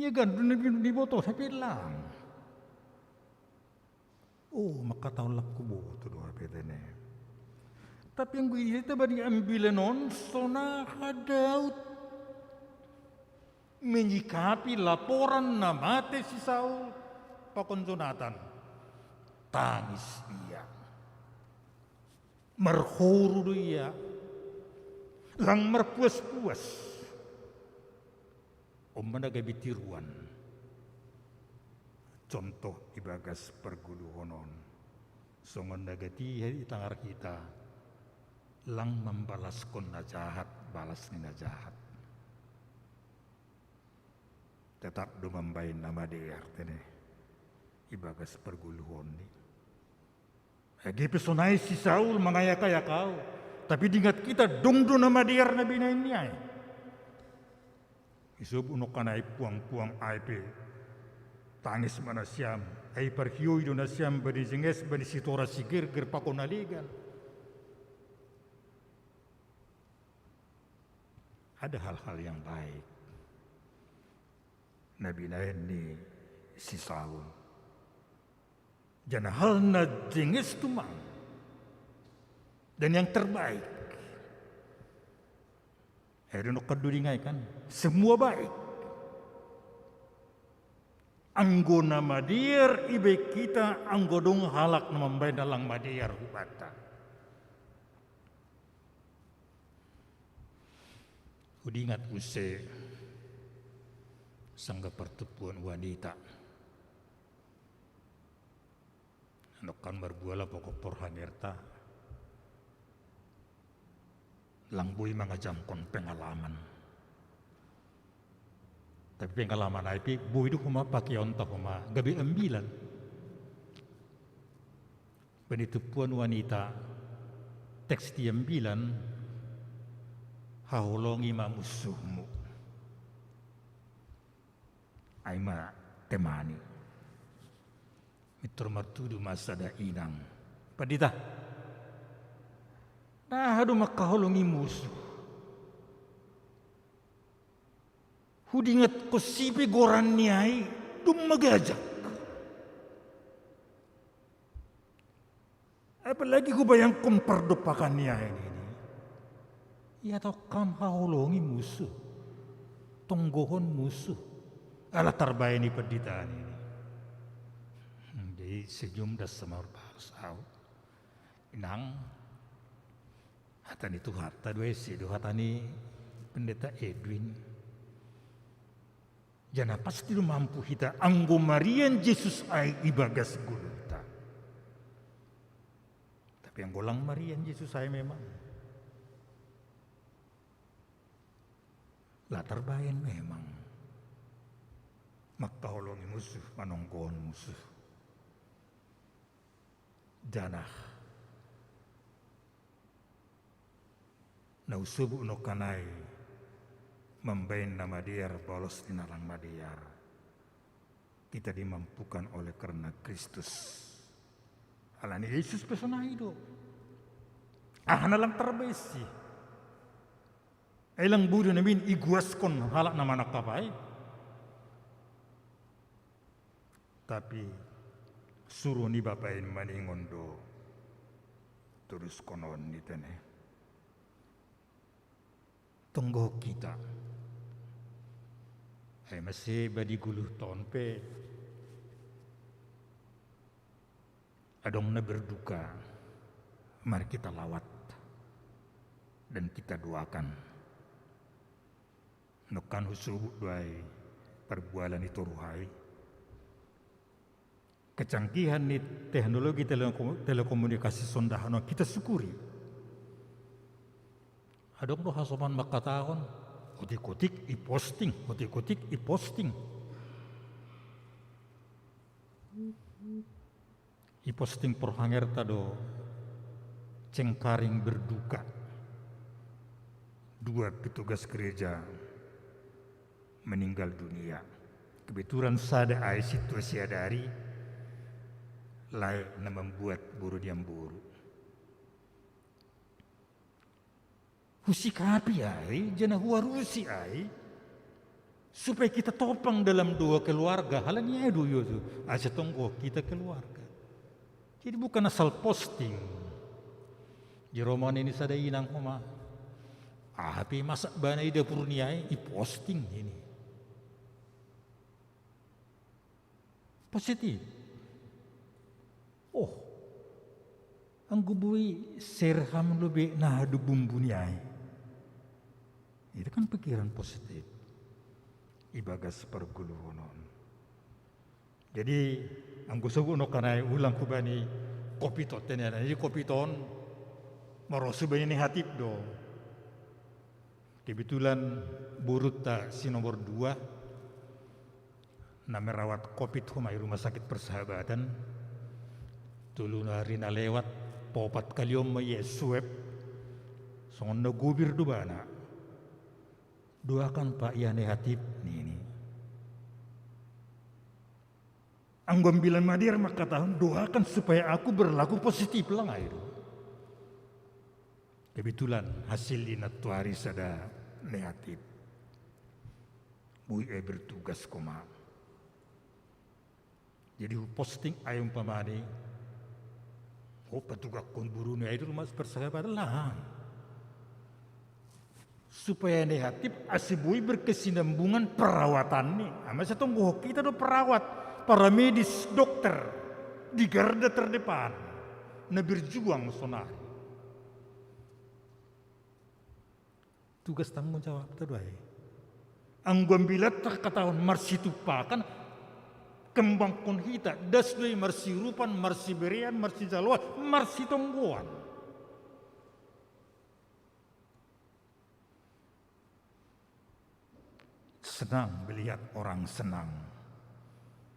ya kan di botol saya bilang maka tahu laku boto doa petene tapi yang gue itu bagi ambil non sona hadaut menyikapi laporan nama si Saul pakon Jonathan tangis ia merhuru ia lang merpuas-puas menaga bitiruan contoh ibagas perguluhonon songon nagati itangar kita lang membalas kona jahat balas nina jahat tetap do membain nama dia artinya ibagas perguluhon ni. Agi pesonai si Saul mengaya-kaya kau, tapi diingat kita dong do nama dia nabi na ini ay. Isub unok kanai puang-puang aipe tangis mana siam, ai perhioi do na siam bani jenges bani sitora sigir ger pakonaligan. Ada hal-hal yang baik. Nabi ni si Saul. Jangan hal na jengis tumang. Dan yang terbaik. Herino kaduringai kan. Semua baik. Anggo nama dir ibe kita anggodong halak na mambai dalang madiar hubata. Udingat use sangga pertemuan wanita. Nokan berbuala pokok porhangerta. Langbui mangajamkon pengalaman. Tapi pengalaman IP bui du kuma pakai onta kuma gabi ambilan. Penitupuan wanita teks di ambilan haulongi ma musuhmu. Aima temani. Mitro martudu masada inang. Padita. Nah, hadu makahulungi musuh. Hudingat ko sipi goran niai dum magajak. Apalagi ko bayang kompardopakan niai ini. Ya tau kam hahulungi musuh. Tonggohon musuh. Ala tarbay ni paditaan ini. Di sejumlah semar bahasa. Inang. Hatan itu harta dua sedo hatani pendeta Edwin. Jana pasti lu mampu kita anggo Marian Yesus ai ibagas gulunta. Tapi yang golang Marian Yesus ai memang. Latar bayan memang. Makahulungi musuh, manongkohon musuh. Janah. Nausubu no kanai membain nama diar bolos dinalang madiar. kita dimampukan oleh karena Kristus. Alani Yesus pesona hidup. Nalang terbesi. Elang budi namin iguaskon halak nama anak kapai. Tapi suruh ni bapain maningondo terus konon ni tene. Tunggu kita. Masih badi guluh tahun pe. Adong na berduka. Mari kita lawat dan kita doakan. Nokan husubuk doai perbualan itu ruhai. Kecanggihan ni teknologi telekomunikasi sondahan kita syukuri. Adong doh hasoman makataon, otik-otik i-posting, otik-otik i-posting. I-posting perhanger tado cengkaring berduka. 2 petugas gereja meninggal dunia. Kebetulan sada ai situasi adari lain na membuat buru diam buru. Husi kapi ai, jana huarusi ai, supaya kita topang dalam 2 keluarga. Halanya itu yosu, aja tonggo kita keluarga. Jadi bukan asal posting. Di roman ini sada inang koma. Tapi masak bana ida purniai, i-posting ini. Positif. Oh, ang gubui serham lebih nah adu bumbuniai. Itu kan pikiran positif. Ibagas perguluhonon. Jadi ang gusto ko no kanay ulang ko ba ni kopitot tenan. Jadi kopiton marosu ba ni hatip do. Kebetulan burut ta si nomor 2 na merawat COVID humay rumah sakit Persahabatan. Tulu na rin na lewat popat kalyom may swab. Songon na gubir do ba na? Doakan Pak ya negatif ini. Ang gambilan madir makatahon doakan supaya aku berlaku positif lang ayo. Kebetulan hasil inatuari sada negatif. Mui bertugas koma. Jadi posting ayam pamani. Oh petugas konburu ni ayo rumah Persahabatan lah. Supaya negatif asibui berkesinambungan perawatan nih. Masa tunggu kita do perawat, para medis, dokter di garda terdepan, na berjuang sonari. Tugas tanggung jawab terbaik. Angguam bila terkatakan marsi tupakan kembang kon hita dasdoi marsi rupan, marsi berian, marsi jalwa, marsi tongguan. Senang melihat orang senang,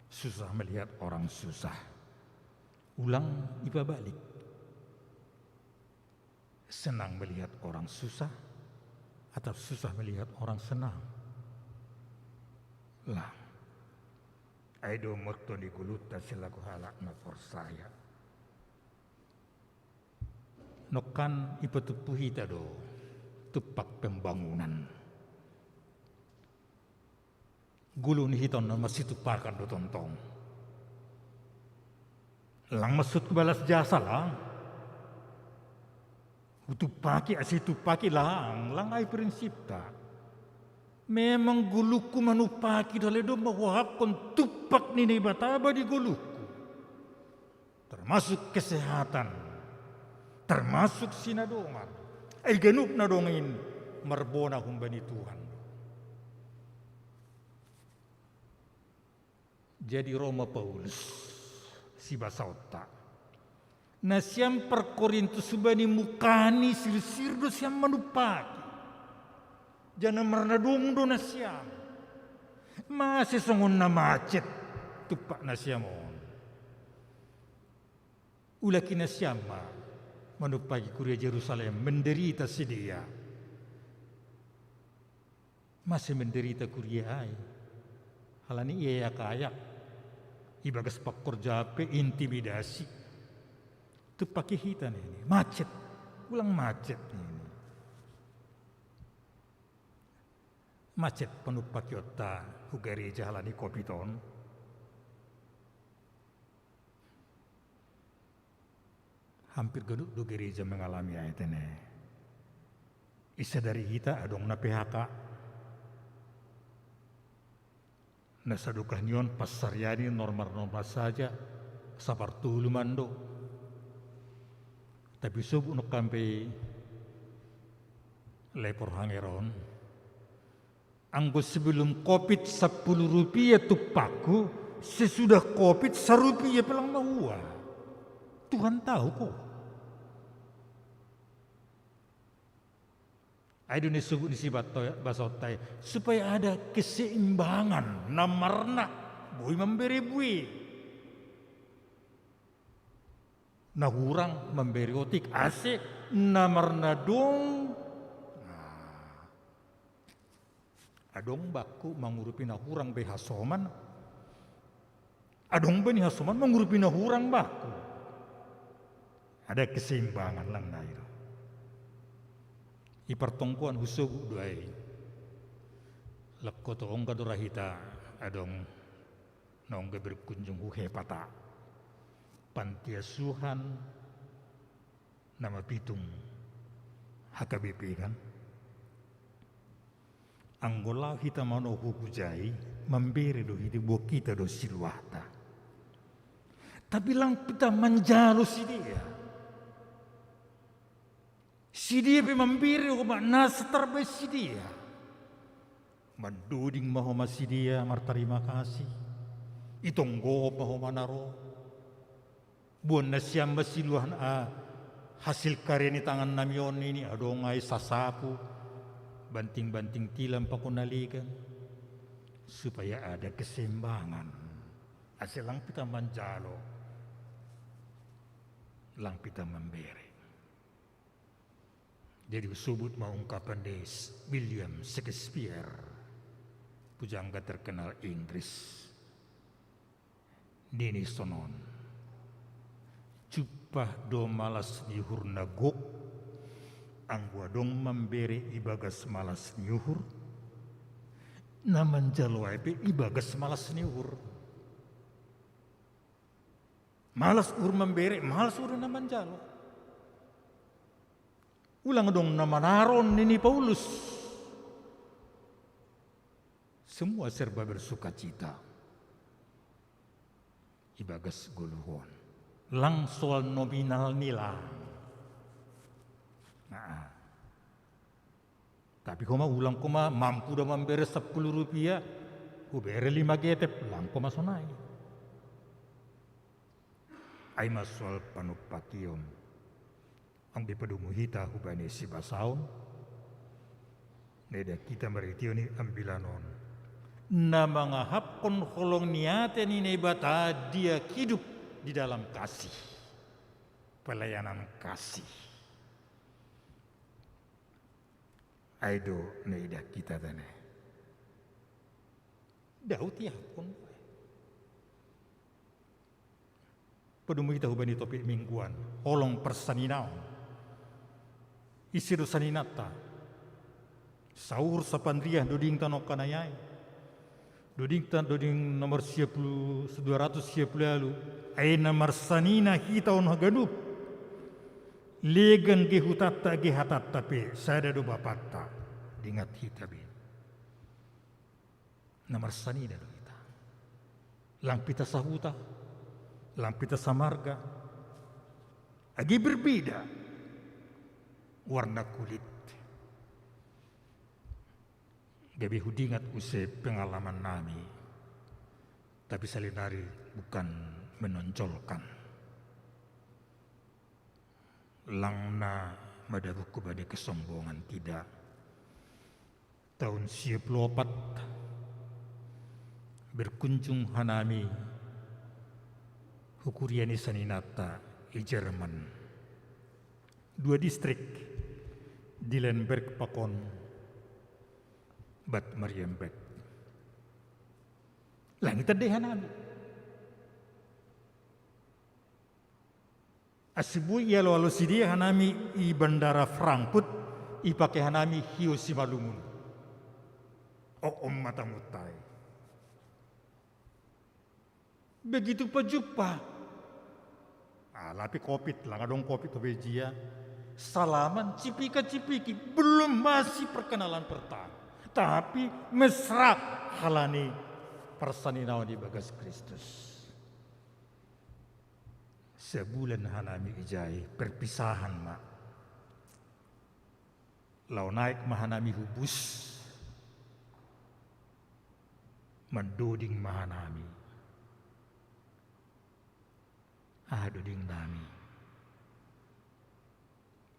susah melihat orang susah. Ulang iba balik. Senang melihat orang susah atau susah melihat orang senang. Lah, aido morto di guluta selaku halak na forsaya. Nokan ipetupuhi tado tupak pembangunan. Gulu ni hiton na masih tupakan do tontong. Lang masud balas jasa lang. Utupaki asitupaki lang ay prinsip ta. Memang guluku manupaki daledo mahuhap kon tupak ni bataba di guluku. Termasuk kesehatan, termasuk sinadongan. Ay ganup na dongin marbona humbani Tuhan. Jadi Roma Paulus si basauta. Na siyam per Korintus subani mukani sirsirdo siyam manupaki. Jana marnadong do na siyam. Masisongon na macet tupak na siyamon. Ulaki na siyam manupaki kuria Jerusalem menderita si dia. Masih menderita kuria ay. Halani iya kayak Ibagas pakkorja pe intimidasi. Itu pakai hitan ini, macet, ulang macet ini. Macet penuh pakiota gereja halani kopiton. Hampir geduk do gereja mengalami ayat ini. Isa dari kita adong na PHK. Nasadukah nyon pasaryani normal-normal saja. Sabar tulu mando. Tapi subuh nuk kampe lepor hangeron. Anggo sebelum COVID 10 rupiah tupaku, sesudah COVID 1 rupiah pelang maua. Tuhan tahu kok. Ayo ni subuh ni sibat basotai supaya ada keseimbangan namarna bui memberi bui. Nahurang memberi otik asik namarna dong. Adong baku mengurupi nahurang behasoman. Adong beni hasoman mengurupi nahurang baku. Ada keseimbangan lang na ito. Ipertongkuan husub duay. Lakko to ong kadurahita adong naong berkunjung hepata. Pantiasuhan nama pitung HKBP kan. Anggola hita mano hukujai memberi do hidi buah kita do silwata. Tapi lang kita manjalo si dia. Si dia memberi ko makna seterbe si dia. Maduding mahoma si dia martarima kasih. Itonggo mahoma naro. Buon na siyang basiluhan hasil karya ni tangan namyon ini adong ay sasapu. Banting-banting tilam pakunalikan supaya ada keseimbangan. Asal lang kita manjalo, lang kita memberi. Jadi subut mengungkapkan des William Shakespeare, pujangga terkenal Inggris. Dini sonon, cupah do malas dihur nagok. Angwa dong memberi ibagas malas nyuhur. Naman jalwai pe ibagas malas nyuhur. Malas ur memberi, malas ur naman jalo. Ulang dong nama naron ini Paulus. Semua serba bersuka cita. Ibagas guluhon. Lang soal nominal nila. Nah, tapi koma ulang koma mampu dah memberi 10 rupiah, ku beri 5 getep, lang koma sonai. Ay maswal panupakiyon, ang dipadungu hita hubani si basaon, neda kita meritiyo ni ambilanon, na mga hapon holong niate ni nebata dia hidup di dalam kasih, pelayanan kasih. Aido neda kita tane. Daud ya pun. Pedemu kita hubani topik mingguan. Holong persaninao. Isiru saninata. Saur sapandriah doding tanok kanayai. Doding nomor 210 lalu. Aina marsanina hita on hagadup. Legan gehutata gehatata pe sada do bapata dingat hitabi. Namar sani da kita. Lang pita sahuta, lang pita samarga. Agi berbeda warna kulit. Gabi hudingat usai pengalaman nami. Tapi salinari bukan menonjolkan. Langna madabuku bade kesombongan tidak. Tahun 94 berkunjung hanami hukuriani saninata di Jerman. 2 distrik Dillenberg Pakon Bad Marienberg. Langit ada hanami. Asibu ia lalu sidia hanami i bandara Frankfurt i pakai hanami Hiroshima lumun. Mata mutai. Begitu pajumpa. Lapi COVID lah, ngadong COVID to bejia. Salaman cipika-cipiki belum masih perkenalan pertama. Tapi mesra halani persaninawan di bagas Kristus. Sebulan hanami ijai perpisahan mak. Lau naik mahanami hubus. Mendoding mahanami. Doding nami.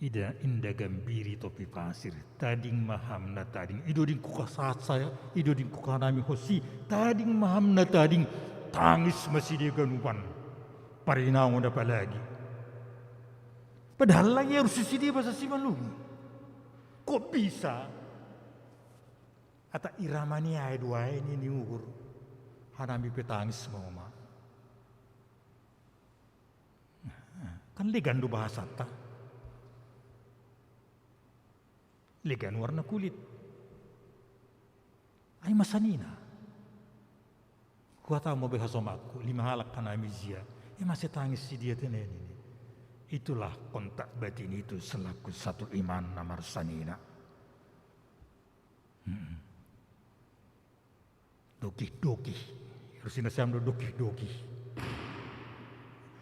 Ida inda gambiri topi pasir. Tading maham na tading. Idoding kuka saat saya. Idoding kuka nami hosi. Tading maham na tading. Tangis masih dia ganupan. Parinaw dapat lagi. Padahal lagi harus dia bahasa si malum. Kok bisa? Ata iramani ay dua ini niuhur. Hanami petangis mau ma. Kan legan do bahasa ta. Legan warna kulit. Ay masanina. Kuat tahu mau bahasa maku 5 halak hanami zia. Masih tangis si dia tenen ini. Itulah kontak batin itu selaku satu iman namar sanina. Doki-doki. Harusnya saya doki-doki.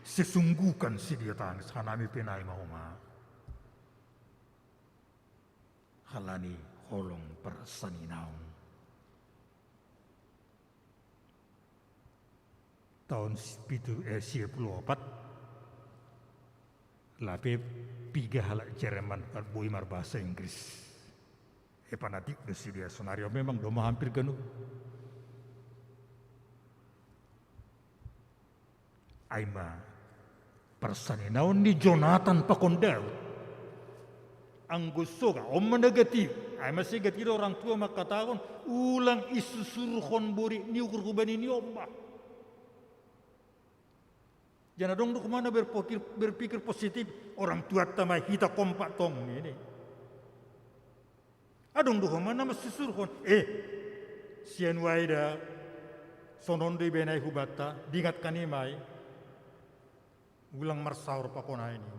Sesungguhkan si dia tangis. Hanami penai mahoma. Halani holong persaninaung. Tahun 1974 lape 3 halak Jerman boimar bahasa Inggris. Panatik desi dia sonario memang doma hampir ganu. Aima persaninaon ni Jonathan Pakondau. Anggusoga omma negatif. Aima sigat orang tua makataon ulang isusuruhon buri ni ukur kubani ni omba. Jangan dong kemana berpikir positif orang tua tamai kita kompak tong ini. Adong kemana mesti suruhon. Sian waida sonon di benai hubata diingat kanimai ulang marsaur pakona ini.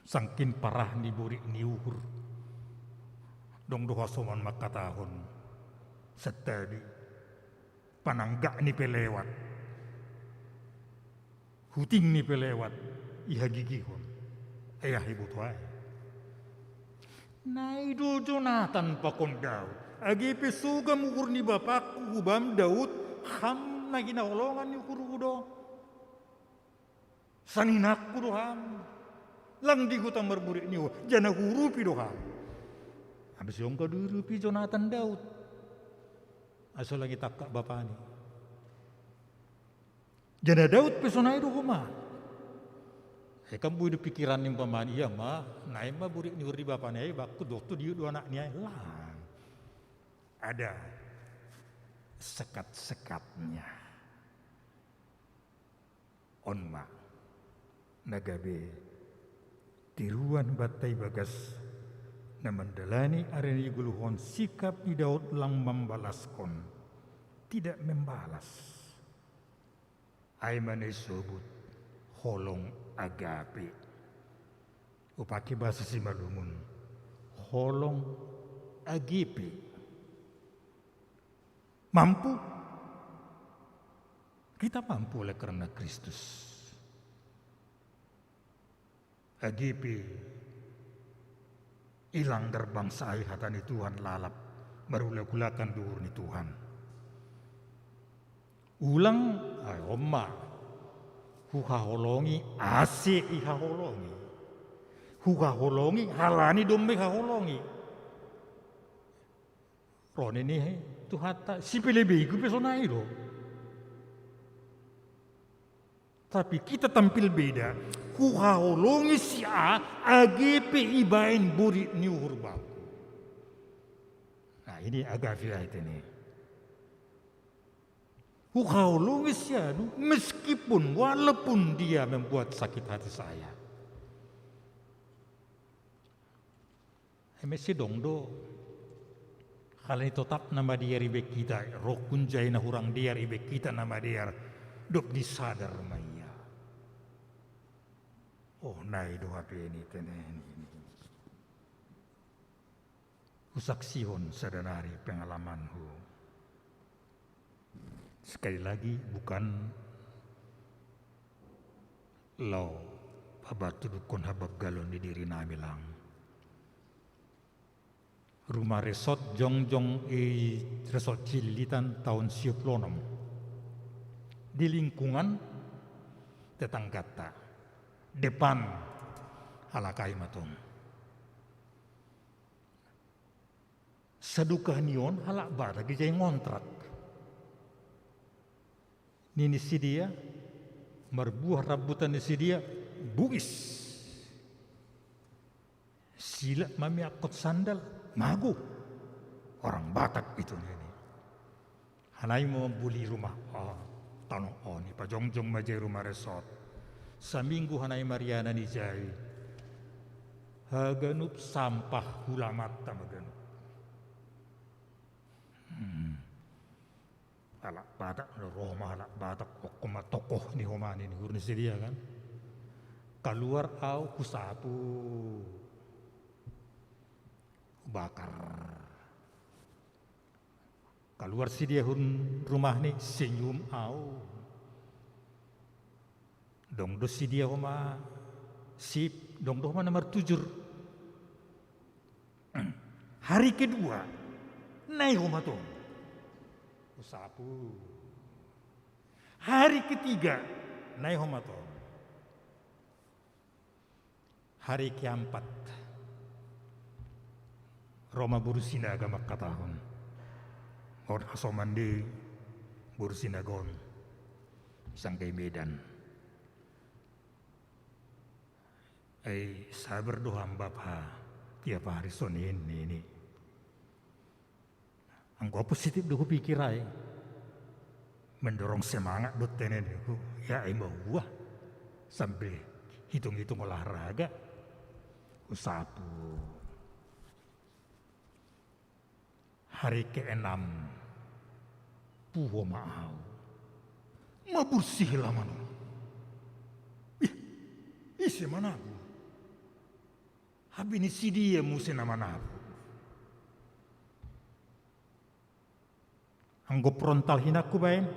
Sangkin parah ni burik ni uhur. Dong soman makatahon setadi. Pananggak ni pelewat. Huting ni pelewat. Iha gigihon. Ayah ibu tuai. Naido Jonathan Pakondau. Agi pesuga mukur ni bapakku hubam Daud. Ham na ginaholongan ni ukur udo. Saninakku doham. Lang di hutan berburik ni. Jana hurupi doham. Habis yung kadurupi Jonathan Daud. Asal lagi takak bapa ni. Jana Daud pesona itu koma. Kamu itu pikiran yang paman iya mah, naik mah burik ni urdi bapa ni, baku dokter dia 2 anak ni lah. Ada sekat-sekatnya. Onma nagabe tiruan batai bagas na mendalani areni guluhon sikap di Daud lang membalaskon tidak membalas aimane sobut holong agape upaki bahasa si malumun holong agape mampu kita mampu oleh karena Kristus agape ilang gerbang sai hatani Tuhan lalap marula-gulakan duhur ni Tuhan. Ulang ay omma huhaholongi ase ihaholongi. Huhaholongi halani dombe haholongi. Ron ini tuhata sipilebe iku pesona iro. Tapi kita tampil beda. Huhaholongi si A agepe ibain buri ni uhurbau. Nah ini agak fiat ini. Hukau lungis ya, meskipun walaupun dia membuat sakit hati saya. Mesti dong do. Kalau itu tetap nama dia ribet kita, roh kunjai na hurang dia ribet kita nama dia, dok disadar maya. Oh nai do HP ini tenen ini. Usaksihon sadanari pengalamanku. Sekali lagi bukan lau habatu dukun habab galon di diri nami lang. Rumah resort Jongjong resort Cililitan tahun 96 di lingkungan tetanggata depan halakai matong saduka nion halak bata gijay ngontrak nini si dia merbuah rambutan si dia buis sila mami akot sandal magu orang Batak itu ini. Hanai mau beli rumah. Tanong ni pa Jongjong majay rumah resort. Sa minggu hanai Mariana ni jay. Haganup sampah hulamat tamaganop. Halak Batak, Roma halak Batak, okuma tokoh ni homani ni hurni dia kan. Keluar au kusapu. Bakar. Keluar si dia rumah ni senyum au. Dong do si dia homa sip dong do homa nomor 7. Hari kedua naik homa tu. Usapu. Hari ketiga naik homa tu. Hari keempat Roma burusina agama katahon. Orang asomandi burusina gon. Sangkai Medan. Saya berdoa Bapak tiap hari Senin ini. Anggo positif doku pikir ay. Mendorong semangat dot tenen aku. Ya mau buah sampai hitung-hitung olahraga. Usapu. Hari ke-6 puho maau mabursih lah mano isi mana aku habi ni si dia musi nama nabu anggap frontal hinaku bain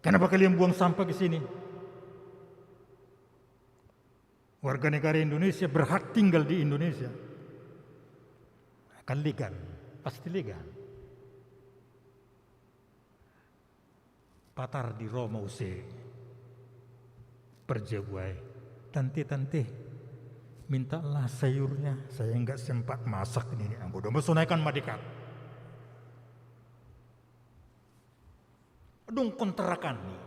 kenapa kalian buang sampah ke sini warga negara Indonesia berhak tinggal di Indonesia akan legal, pasti legal. Patar di Roma use perjabuai, tante mintalah sayurnya, saya enggak sempat masak ini. Anggo domba sunaikan madikat. Dong kontrakan nih.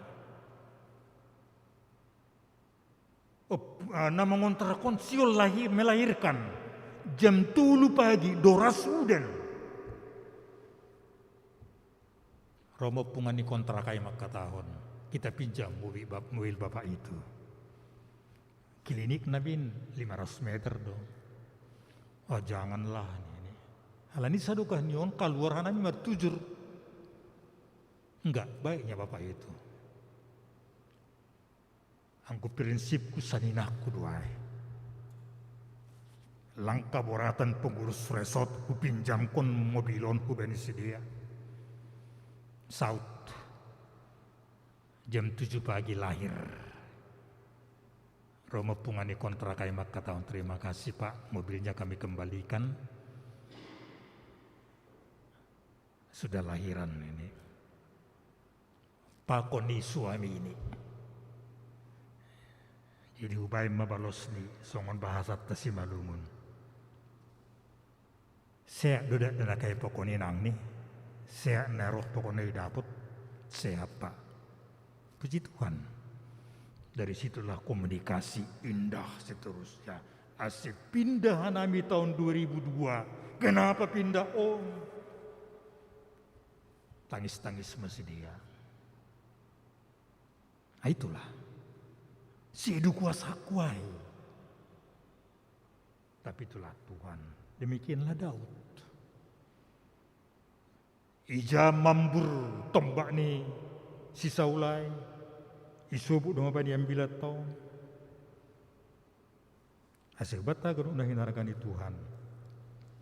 Nama kontrakon siul melahirkan. Jam 7 pagi, doras udan. Romo pungani kontrakai maka tahun. Kita pinjam mobil bapak itu. Klinik nabin 500 meter dong. Oh janganlah ini. Halani sadukah nyon keluar hanami martujur. Enggak baiknya bapak itu. Angku prinsipku saninaku duai. Langkah boratan pengurus resort ku pinjamkan mobilon ku benisi dia. Saut. Jam 7 pagi lahir. Roma pungani kontrakai maka tahun terima kasih Pak, mobilnya kami kembalikan. Sudah lahiran ini. Pak koni suami ini. Jadi ubay mabalos ni songon bahasa tasimalumun. Saya dudak na kay pokoni nang ni. Saya naroh pokoni dapat. Saya Pak. Puji Tuhan. Dari situlah komunikasi indah seterusnya. Asik pindah nami tahun 2002. Kenapa pindah Om? tangis-tangis masih dia. Nah, itulah si edu kuasa kuai. Tapi itulah Tuhan. Demikianlah Daud. Ija mambur tombak ni si Saulai. Isubu dong apa diambil atau. Asyik bata kalau udah hindarkan di Tuhan.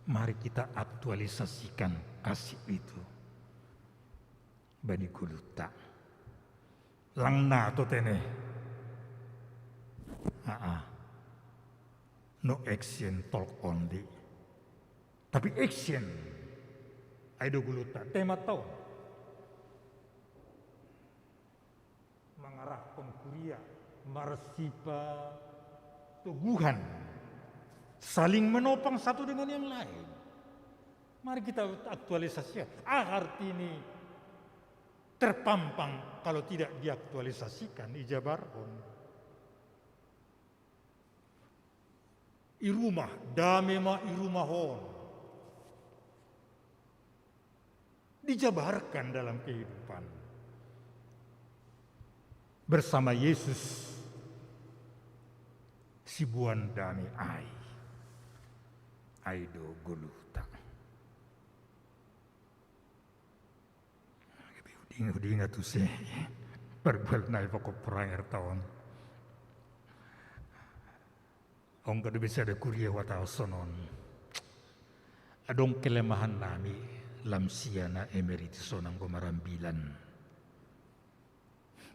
Mari kita aktualisasikan kasih itu. Bani kuluta. Langna atau tene. No action talk only. Tapi action. Aido guluta. Tema tau. Mengarah pengkuria. Marsipa. Teguhan. Saling menopang satu dengan yang lain. Mari kita aktualisasikan. Arti ini terpampang kalau tidak diaktualisasikan. Ijabarhon. Irumah, damema irumahon. Dijabarkan dalam kehidupan. Bersama Yesus, sibuan dami ai. Aido guluta. Uding tu sih. Berbal naik pokok perang tahun. Ong kada bisa ada kuria watao sonon. Adong kelemahan nami lamsiana emeritus sonang komarambilan.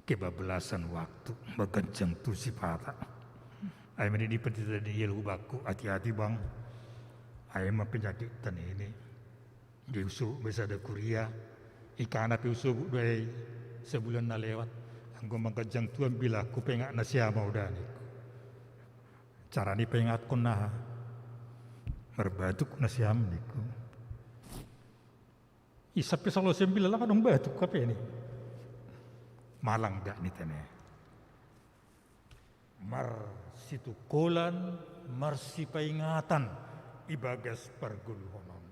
Kebablasan waktu bagancang tu si pata. Ay meni dipetita di yelu baku hati-hati bang. Ay mah penyakit tan ini. Di usu bisa ada kuria. Ikan api usu dua sebulan na lewat. Anggo mangkajang tuan bila ku pengak na siapa udah ni. Cara ni pengat ko na merbatuk na siyam niku. Isapi salo sembil lang anong batuk kape ni. Malang gak ni tene. Mar situ kolan, mar si paingatan ibagas perguluhonon.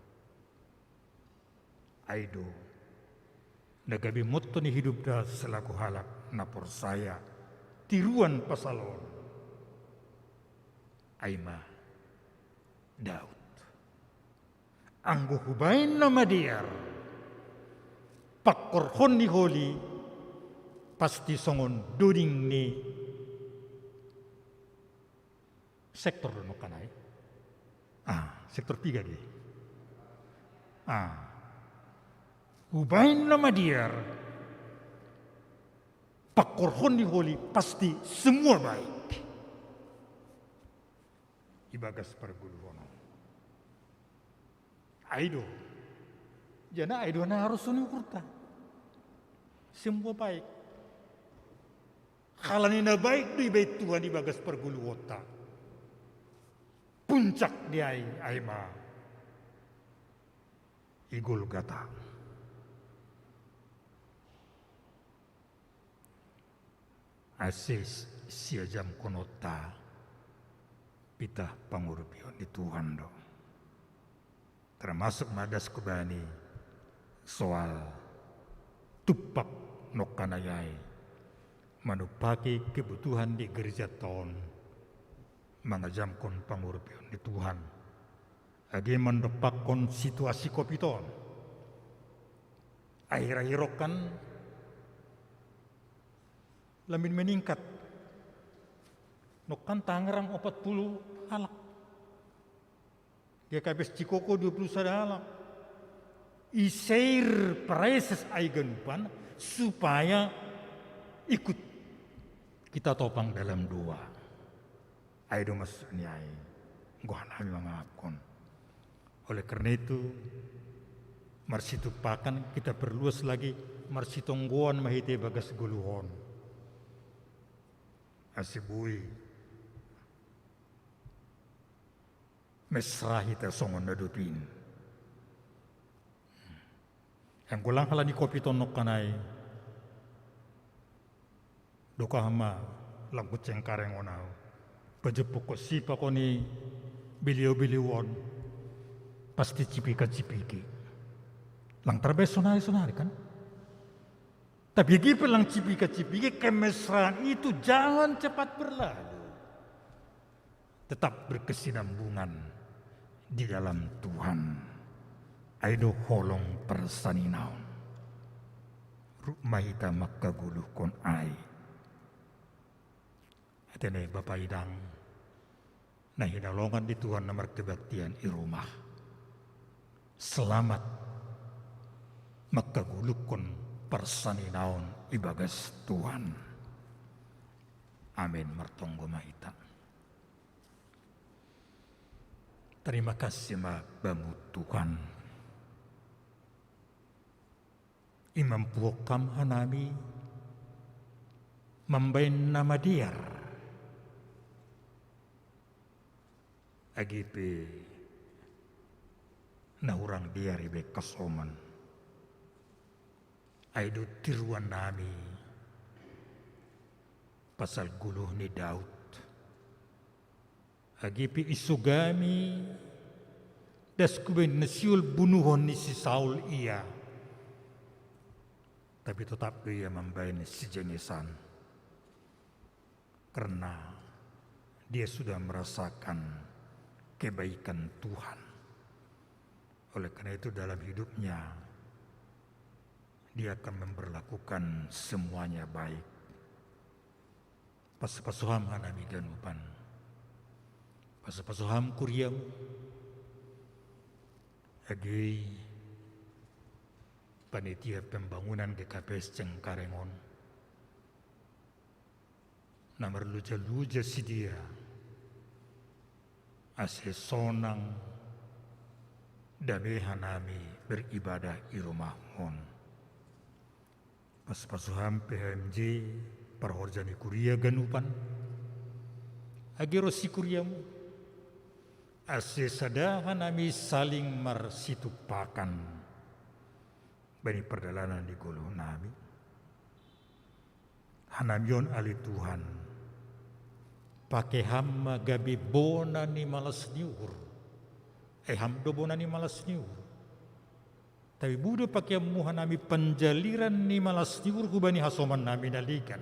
Aido nagabi motto ni hidup dah selaku halak napor saya tiruan pasalon. Aima Daud anggo hubain nama diar pakkorhon ni holi pasti songon duding ni sektor no kanai sektor 3 di hubain nama diar pakkorhon ni holi pasti semua baik. Ibagas perguluan. Aido. Jana aido na harus ukurta. Semua baik. Halani na baik di bait Tuhan ibagas perguluan. Puncak dia aima. Igul gata. Asis siajam konota. Pitah pangurupion di Tuhan do. Termasuk madas kubani soal tupak nokanayai manupaki kebutuhan di gereja ton mangajamkon pangurupion di Tuhan. Agi mendepakon situasi kopiton. Akhir-akhirokan lamin meningkat. Nokan Tangerang 40 halak. Dia kabes Cikoko 21 halak. Isair preses aigenupan supaya ikut kita topang dalam doa. Aido masuk ni ai. Gua nami mangakon. Oleh karena itu marsitu pakan kita perluas lagi marsitonggoan mahite bagas guluhon. Asibui mesrahi tersongon nadupin. Yang kulang halani kopi tonok kanai. Doka hama langkut cengkareng onau. Pejepuk kok sipa koni biliu-biliuon. Pasti cipika-cipiki. Lang terbes sonari kan? Tapi gipelang cipika-cipika kemesraan itu jangan cepat berlalu. Tetap berkesinambungan di dalam Tuhan. Aido holong persaninaon. Rumahita makaguluh kon ai. Atene Bapak Idang. Nah hinalongan di Tuhan nomor kebaktian i rumah. Selamat makaguluh kon persaninaon ibagas Tuhan. Amin martonggo mahita. Terima kasih bamu Tuhan. Imam puokam hanami membain nama diar. Agipe na urang diar ibe kasoman. Aido tiruan nami pasal guluh ni Daud. Agipi isugami das kuben nasiul bunuhon ni si Saul iya. Tapi tetap dia membayar si jenisan. Karena dia sudah merasakan kebaikan Tuhan. Oleh karena itu dalam hidupnya dia akan memperlakukan semuanya baik. Pas-pasuham hanami ganupan. Pas-pasuham kuriam. Agi panitia pembangunan GKPS Cengkarengon. Namar luja-luja si dia. Ase sonang dame hanami beribadah di rumah mon. Pas-pasuham PHMJ parhorjani kuria ganupan. Agiro si kuriamu. Ase sada hanami saling marsitupakan. Bani perdalanan di guluh nami. Hanamion ali Tuhan. Pakai hamma gabi bona ni malas niur. Hamdo bona ni malas niur. Tapi Buddha pakai muhanami penjaliran ni malas niur kubani hasoman nami nalikan.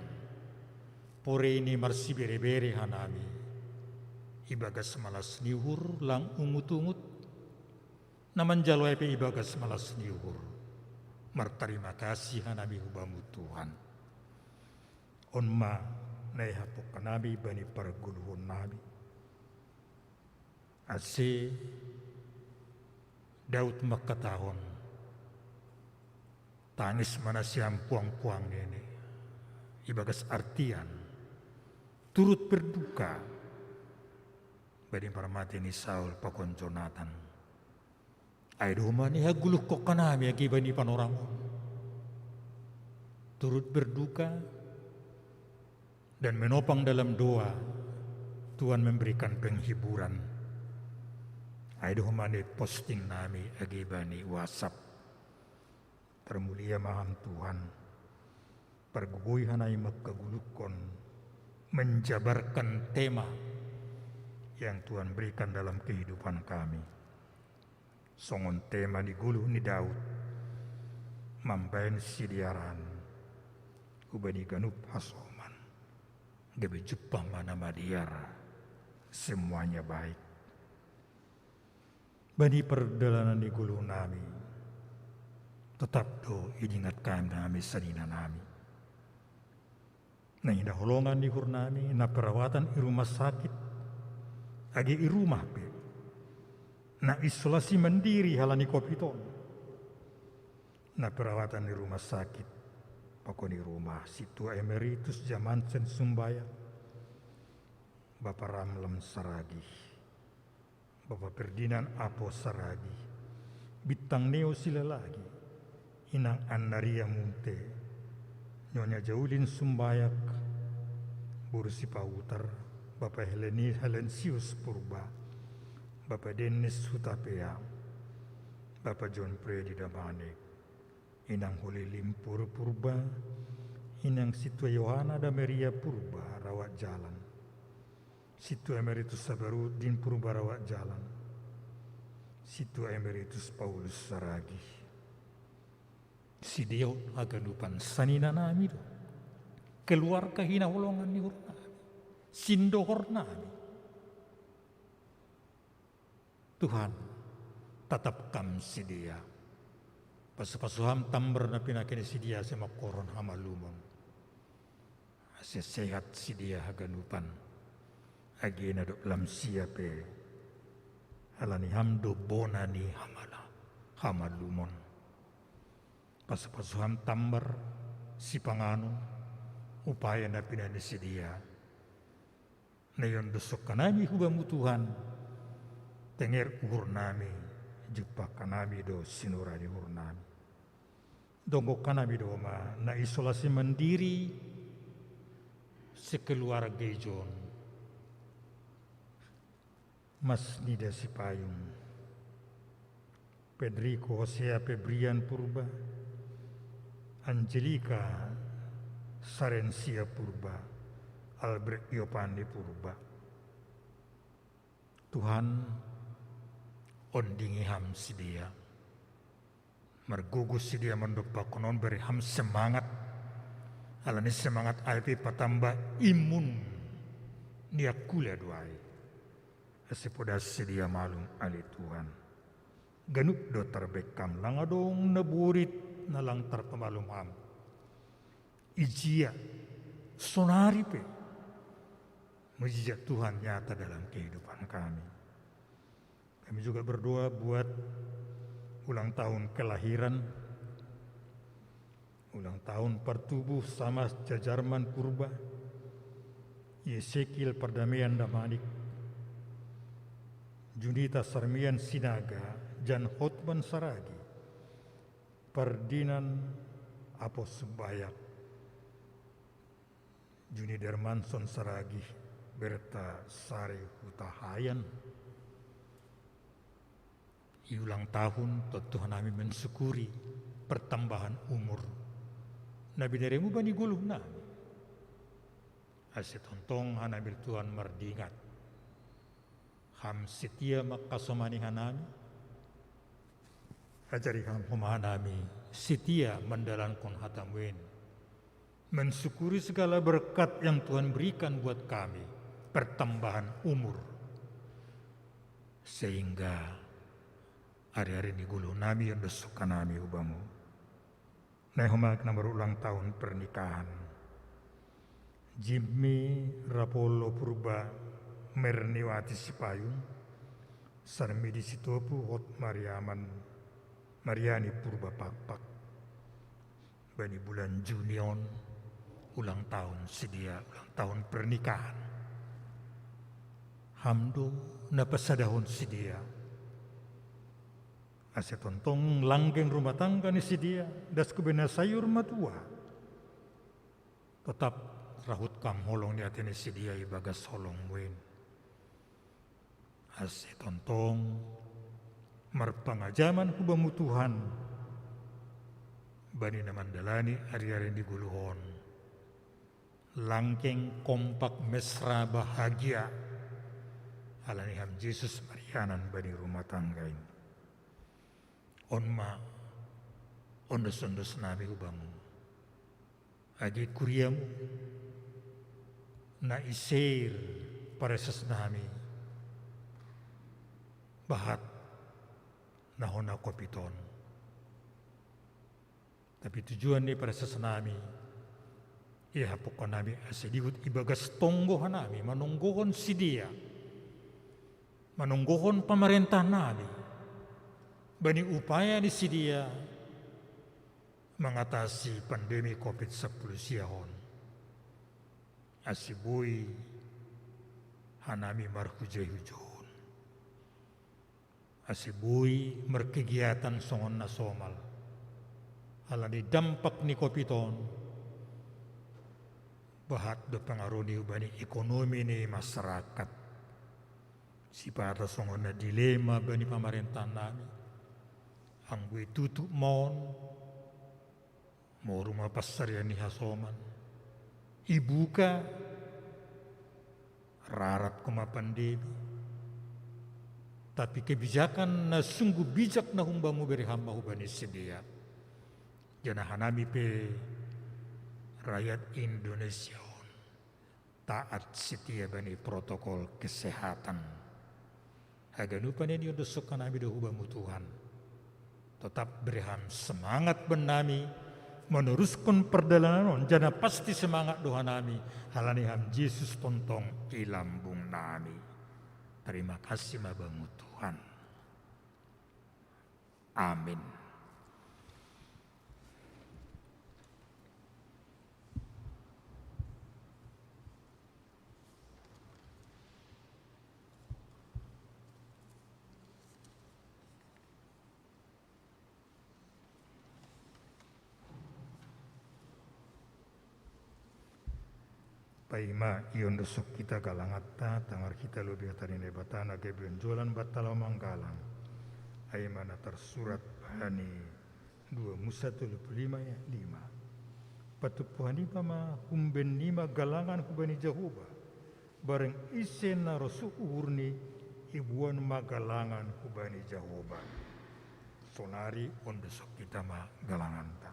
Pore ini marsi bere-bere hanami. Ibagas malas niur lang ungut-ungut. Naman jalwai pe ibagas malas niur. Terima kasih hanami hubamu Tuhan. Onma naihapok kanami bani parguluhon nami. Ase Daud makatahon. Tangis mana siam puang-puang ini. Ibagas artian. Turut berduka. Bani paramati ni Saul pakon Jonathan. Aido mani haguluh kok kanami agibani panoramu. Turut berduka dan menopang dalam doa. Tuhan memberikan penghiburan. Aido mani posting nami agibani WhatsApp. Termulia maham Tuhan. Pergugui hanai makagulukon menjabarkan tema yang Tuhan berikan dalam kehidupan kami. Songon tema di guluh ni Daud mambayan sidiaran ubani ganup hasoman gabe jepah mana madiar semuanya baik. Bani perdalanan di guluh nami tetap do ingat kami sanina nami. Na indah holongan di hurnami na perawatan di rumah sakit agi di rumah pe. Na isolasi mandiri halani kopiton. Na perawatan di rumah sakit. Pokok di rumah situa emeritus Jamansen Sumbaya. Bapak Ramlam Saragi. Bapak Ferdinand Apo Saragi. Bintang Neo sila lagi. Inang Annaria Munte. Nyonya Jaulin Sumbayak. Bursi Pautar. Bapak Helensius Purba. Bapak Dennis Hutapea, Bapak John Predi Damane, Inang Holilim Purba, Inang Situa Yohana Dameria Purba Rawat Jalan, Situa Emeritus Sabarudin Purba Rawat Jalan, Situa Emeritus Paulus Saragi, Sidia aganupan sanina nami do. Keluarga hinaholongan ni hurnami. Sindohor nami. Tuhan, tatapkam sidia. Pasupasuham tamber na pinakin sidia sa makoron hamalumon. Asa sehat sidia haganupan. Agena do lam siape. Halani hamdo bonani hamalumon. Pasupasuham tamber si pangano. Upaya na pinani sidia. Nayon dosok kanami hubamu Tuhan. Tenger hurnami. Jumpa kanami do sinurani hurnami. Donggo kanami do ma na isolasi mandiri sekeluarga ijon. Mas Nida Sipayung, Pedrico Hosea Febrian Purba, Angelika Sarencia Purba, Albert Yopandi Purba. Tuhan ondingi ham sidia. Mergugus sidia mendopak konon beri ham semangat. Alani semangat alpi patambah imun niat kuliah doai. Asipodas sedia malum ali Tuhan. Ganuk do terbekam langadong naburit nalang terpemalum ham. Ijia sonari pe. Mujizat Tuhan nyata dalam kehidupan kami. Kami juga berdoa buat ulang tahun kelahiran, ulang tahun pertubuh sama Jajarman Purba, Yesekil Perdamaian Damanik, Junita Sarmian Sinaga, Jan Hotman Saragi, Perdinan Apos Bayak, Juni Dermanson Saragi, Berta Sari Hutahayan. Ulang tahun Tuhan kami mensyukuri pertambahan umur. Nabi deremu bani guluh nami. Asyik tontong hanabil Tuhan merdingat. Ham setia makasomani hanami. Ajari ham humanami setia mendalankan hatamwen. Mensyukuri segala berkat yang Tuhan berikan buat kami. Pertambahan umur. Sehingga hari-hari ini gulu nami yang besuka nami ubamu. Nehomak na berulang tahun pernikahan. Jimmy Rapolo Purba Merniwati Sipayung. Sarmidi Sitopu Hot Mariani Purba Pakpak. Bani bulan Junion ulang tahun sedia ulang tahun pernikahan. Hamdo napasadahon sedia. Asyik tontong langgeng rumah tangga ni sidia, das kubena sayur matua. Tetap rahut kam holong ni atene sidia ibagas holong wen. Asyik tontong merpangajaman hubamu Tuhan. Bani na mandalani hari-hari di guluhon. Langgeng kompak mesra bahagia. Alani ham Yesus Marianan bani rumah tangga ini. Onma ondos nabi ubamu agi kuriamu na isir paresas nami bahat nahona kopiton tapi tujuan ni paresas nami ihapukon nami asidihut ibagas tonggohan nami manunggohon sidia manunggohon pemerintah nami bani upaya di sidia mengatasi pandemi COVID-10 siahon. Asibui hanami marhujai hujon. Asibui merkegiatan songon na somal. Halani dampak ni kopiton bahat do pengaruh ni bani ekonomi ni masyarakat. Sipata songon na dilema bani pemerintahan nami. Anggui tutup mon, mau rumah pasar yang hasoman. Ibuka, rarat kuma pandemi. Tapi kebijakan na sungguh bijak na humbamu beri hamba hubani sedia. Janahanami pe rakyat Indonesia taat setia bani protokol kesehatan. Haganupan ini untuk sukanami dohubamu Tuhan. Tetap berihan semangat benami meneruskan perjalanan jana pasti semangat dohanami halani ham Yesus tontong ilambung nami. Terima kasih mabamu Tuhan. Amin. Paima ion dosok kita galangata tangar kita lebih tadi nebatan age benjolan batalo manggalang. Aimana tersurat bahani 2 Musa 25 ya 5. Patupuhani pama humben 5 galangan hubani Jehovah. Bareng isen narosu urni ibuan magalangan hubani Jehovah. Sonari on dosok kita ma galangan ta.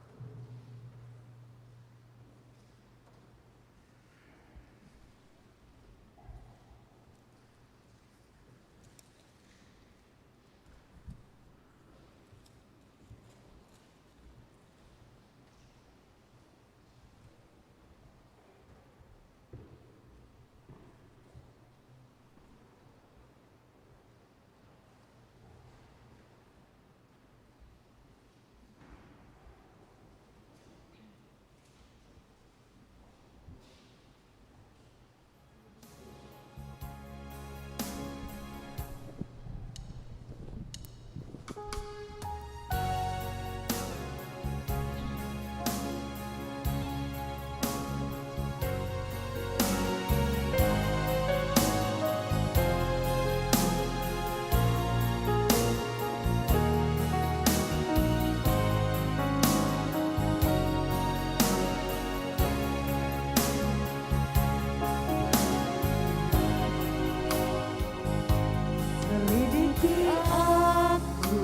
Selidiki aku,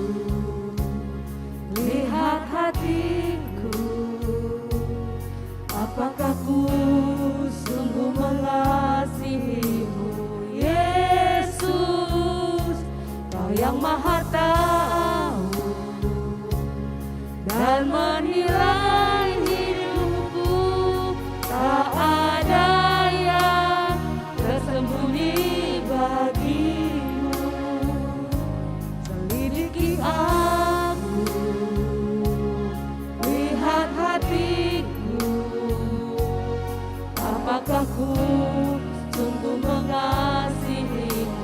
lihat hatiku, apakah ku sungguh mengasihimu, Yesus, Kau yang Maha Tahu dan menilai hidupku, tak ada yang tersembunyi bagimu. Selidiki aku, lihat hatiku, apakah ku sungguh mengasihimu,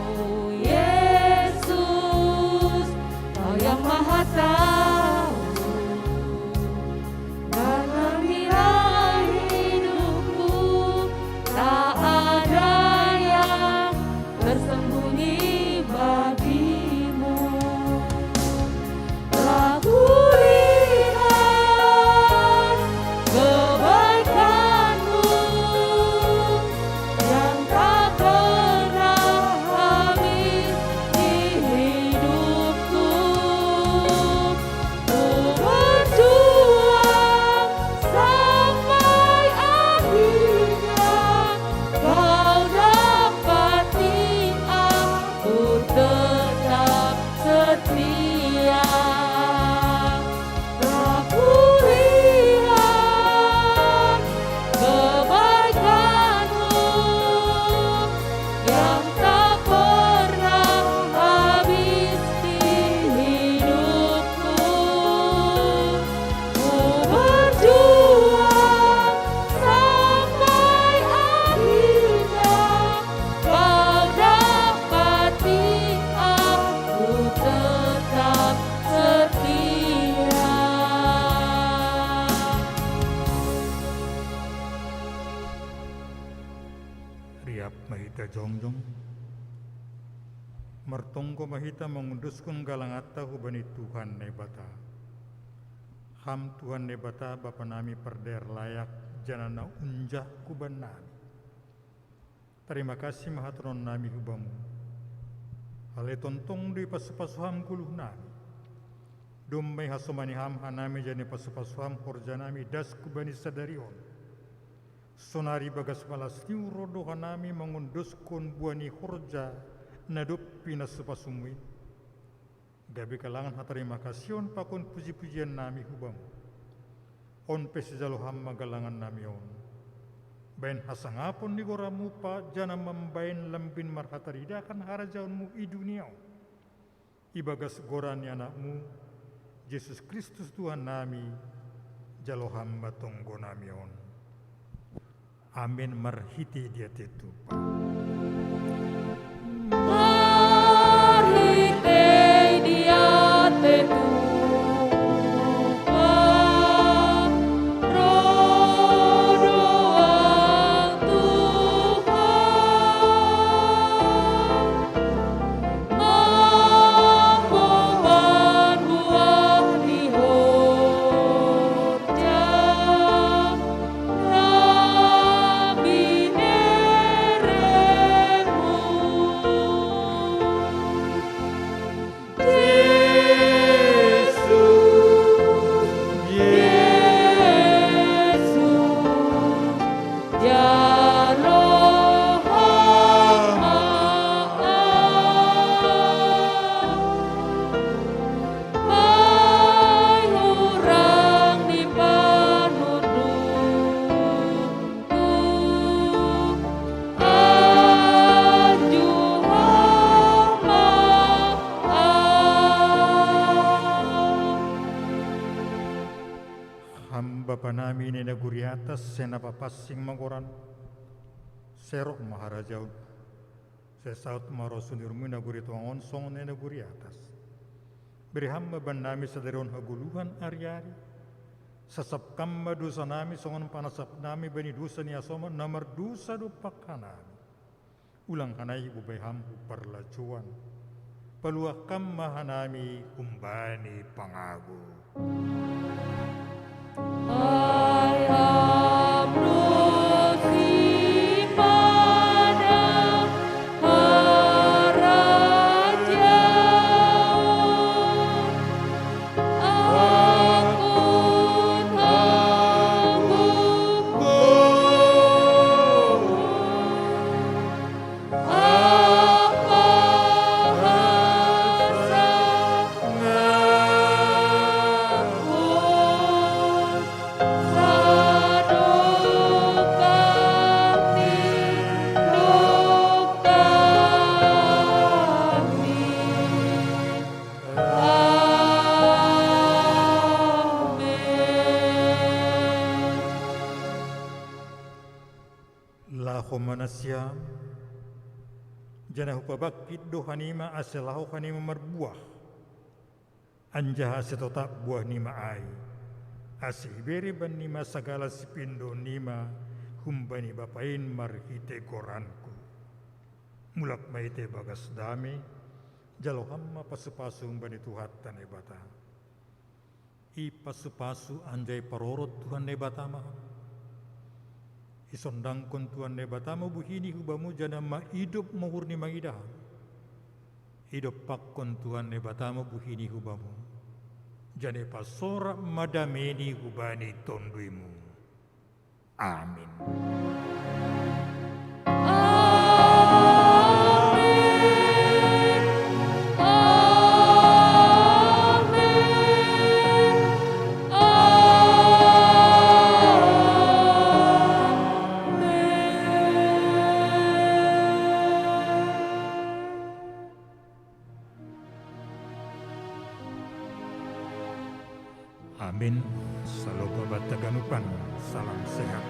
Yesus, Kau yang Maha Tahu dan menilai hidupku, tak ada yang tersembunyi bagimu. Telah kulihat kebaikan-Mu yang tak pernah habis di hidupku. Ku berjuang sampai akhirnya Kau dapati aku tetap setia. Telah kulihat kebaikan-Mu yang tak pernah habis di hidupku. Ku berjuang sampai akhirnya Kau dapati aku tetap setia. Riap mahita jongjong mertongko mahita mengunduskan galangata hubani Tuhan nebata. Ham Tuhan nebata Bapa nami perder layak janana unjah kuban nami. Terima kasih mahatron nami hubamu. Hale tontong di pasu-pasu ham kuluh nami. Dummai hasomani ham hanami jani pasupasuam horjanami das kubani sadarion. Sonari bagas malas tiu rodo hanami mengunduskun buani horja nadup pinas supasumui. Gabi kalangan hatarima kasion pakun puji-pujian nami hubam. On pesijalo ham magalangan nami on. Bain hasangapon ni goramu pa jana membain lambin marhatarida kan harajaunmu i dunia. Ibagas gorani anakmu, Yesus Kristus Tuhan nami, jalo hamba tonggo nami on. Amin marhiti dia tetu. Marhite dia tetu. Bapa nami ni neguri atas senapa passing mangoran serok maharajaun sesaut marosunirmu neguri tuangon song ni neguri atas beri hamba ban nami sadaron haguluhan ari-ari sasap kamma dosa nami songon panasap nami bani dosa ni asoma namar dosa dupak nami ulang hanai ubay hambu parlacuan paluah kamma hanami umbani pangagu. I am Lucy pada haraja. Aku Manasya jana hupabakit do hanima aselahu hanima marbuah anjaha setotak buah nima ai asiberi ban nima sagala sipindo nima humbani bapain marhite koranku mulak maite bagas dame jalo hamma pasu-pasu humbani tuhatan ebata i pasu-pasu anjay parorot Tuhan ebata maha isondangkon Tuhan nebatamu buhini hubamu jana ma hidup mahurni mangidah hidup pakkon Tuhan nebatamu buhini hubamu jane pasora madameni hubani tonduimu amin. Amin. Saloka bataganupan. Salam sehat.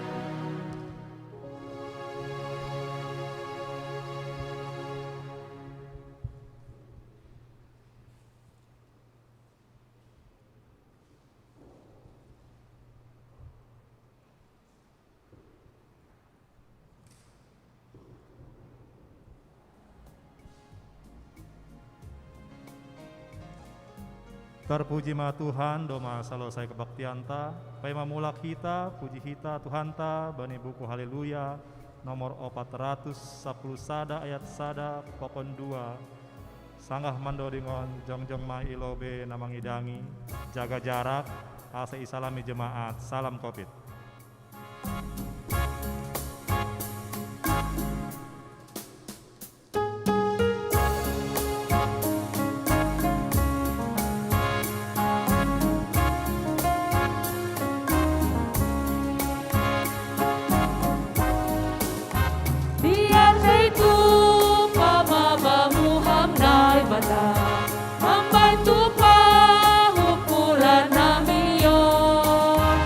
Terpuji ma Tuhan, doma salosai kebaktianta, pai mamulak kita, puji kita Tuhanta, bani buku haleluya, nomor 410 sada ayat sada pokon 2, sanggah mando dingon jongjong ma ilobe namang idangi, jaga jarak, ase isalami jemaat, salam Covid. Biar itu pamabamu hamnai bata membantu pahupulan namion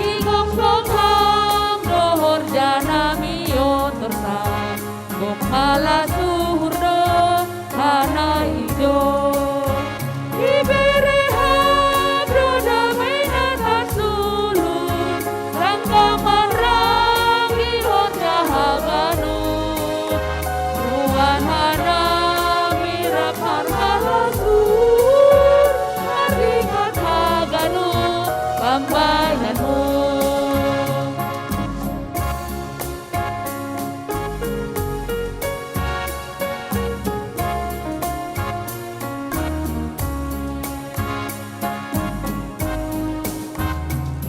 igong soghang dohor janamion tersan gok malas suhurdo hana ijo ibere habro damai natas sulur rangkaman rangi hot jahabanu ruan hana mirap harmalasur haringat haganu pambayanmu.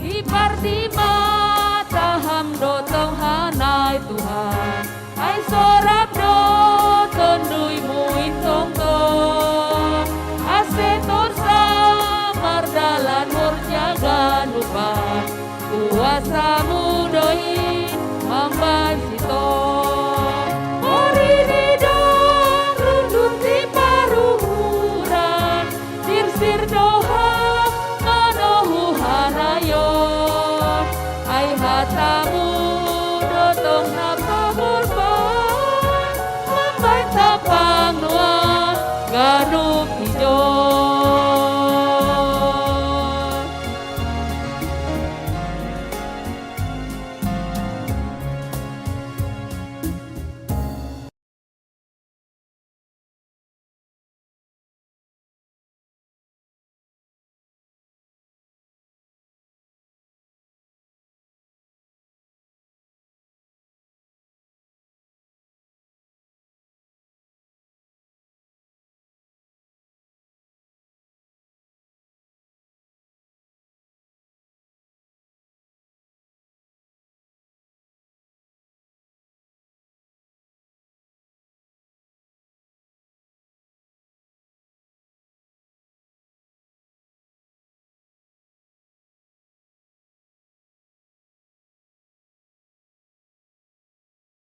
Iparti mata hamdo tong hanai Tuhan ai sorap do tondui muin tong tong asetor samar dalan mur jaga nupan kuasamu doi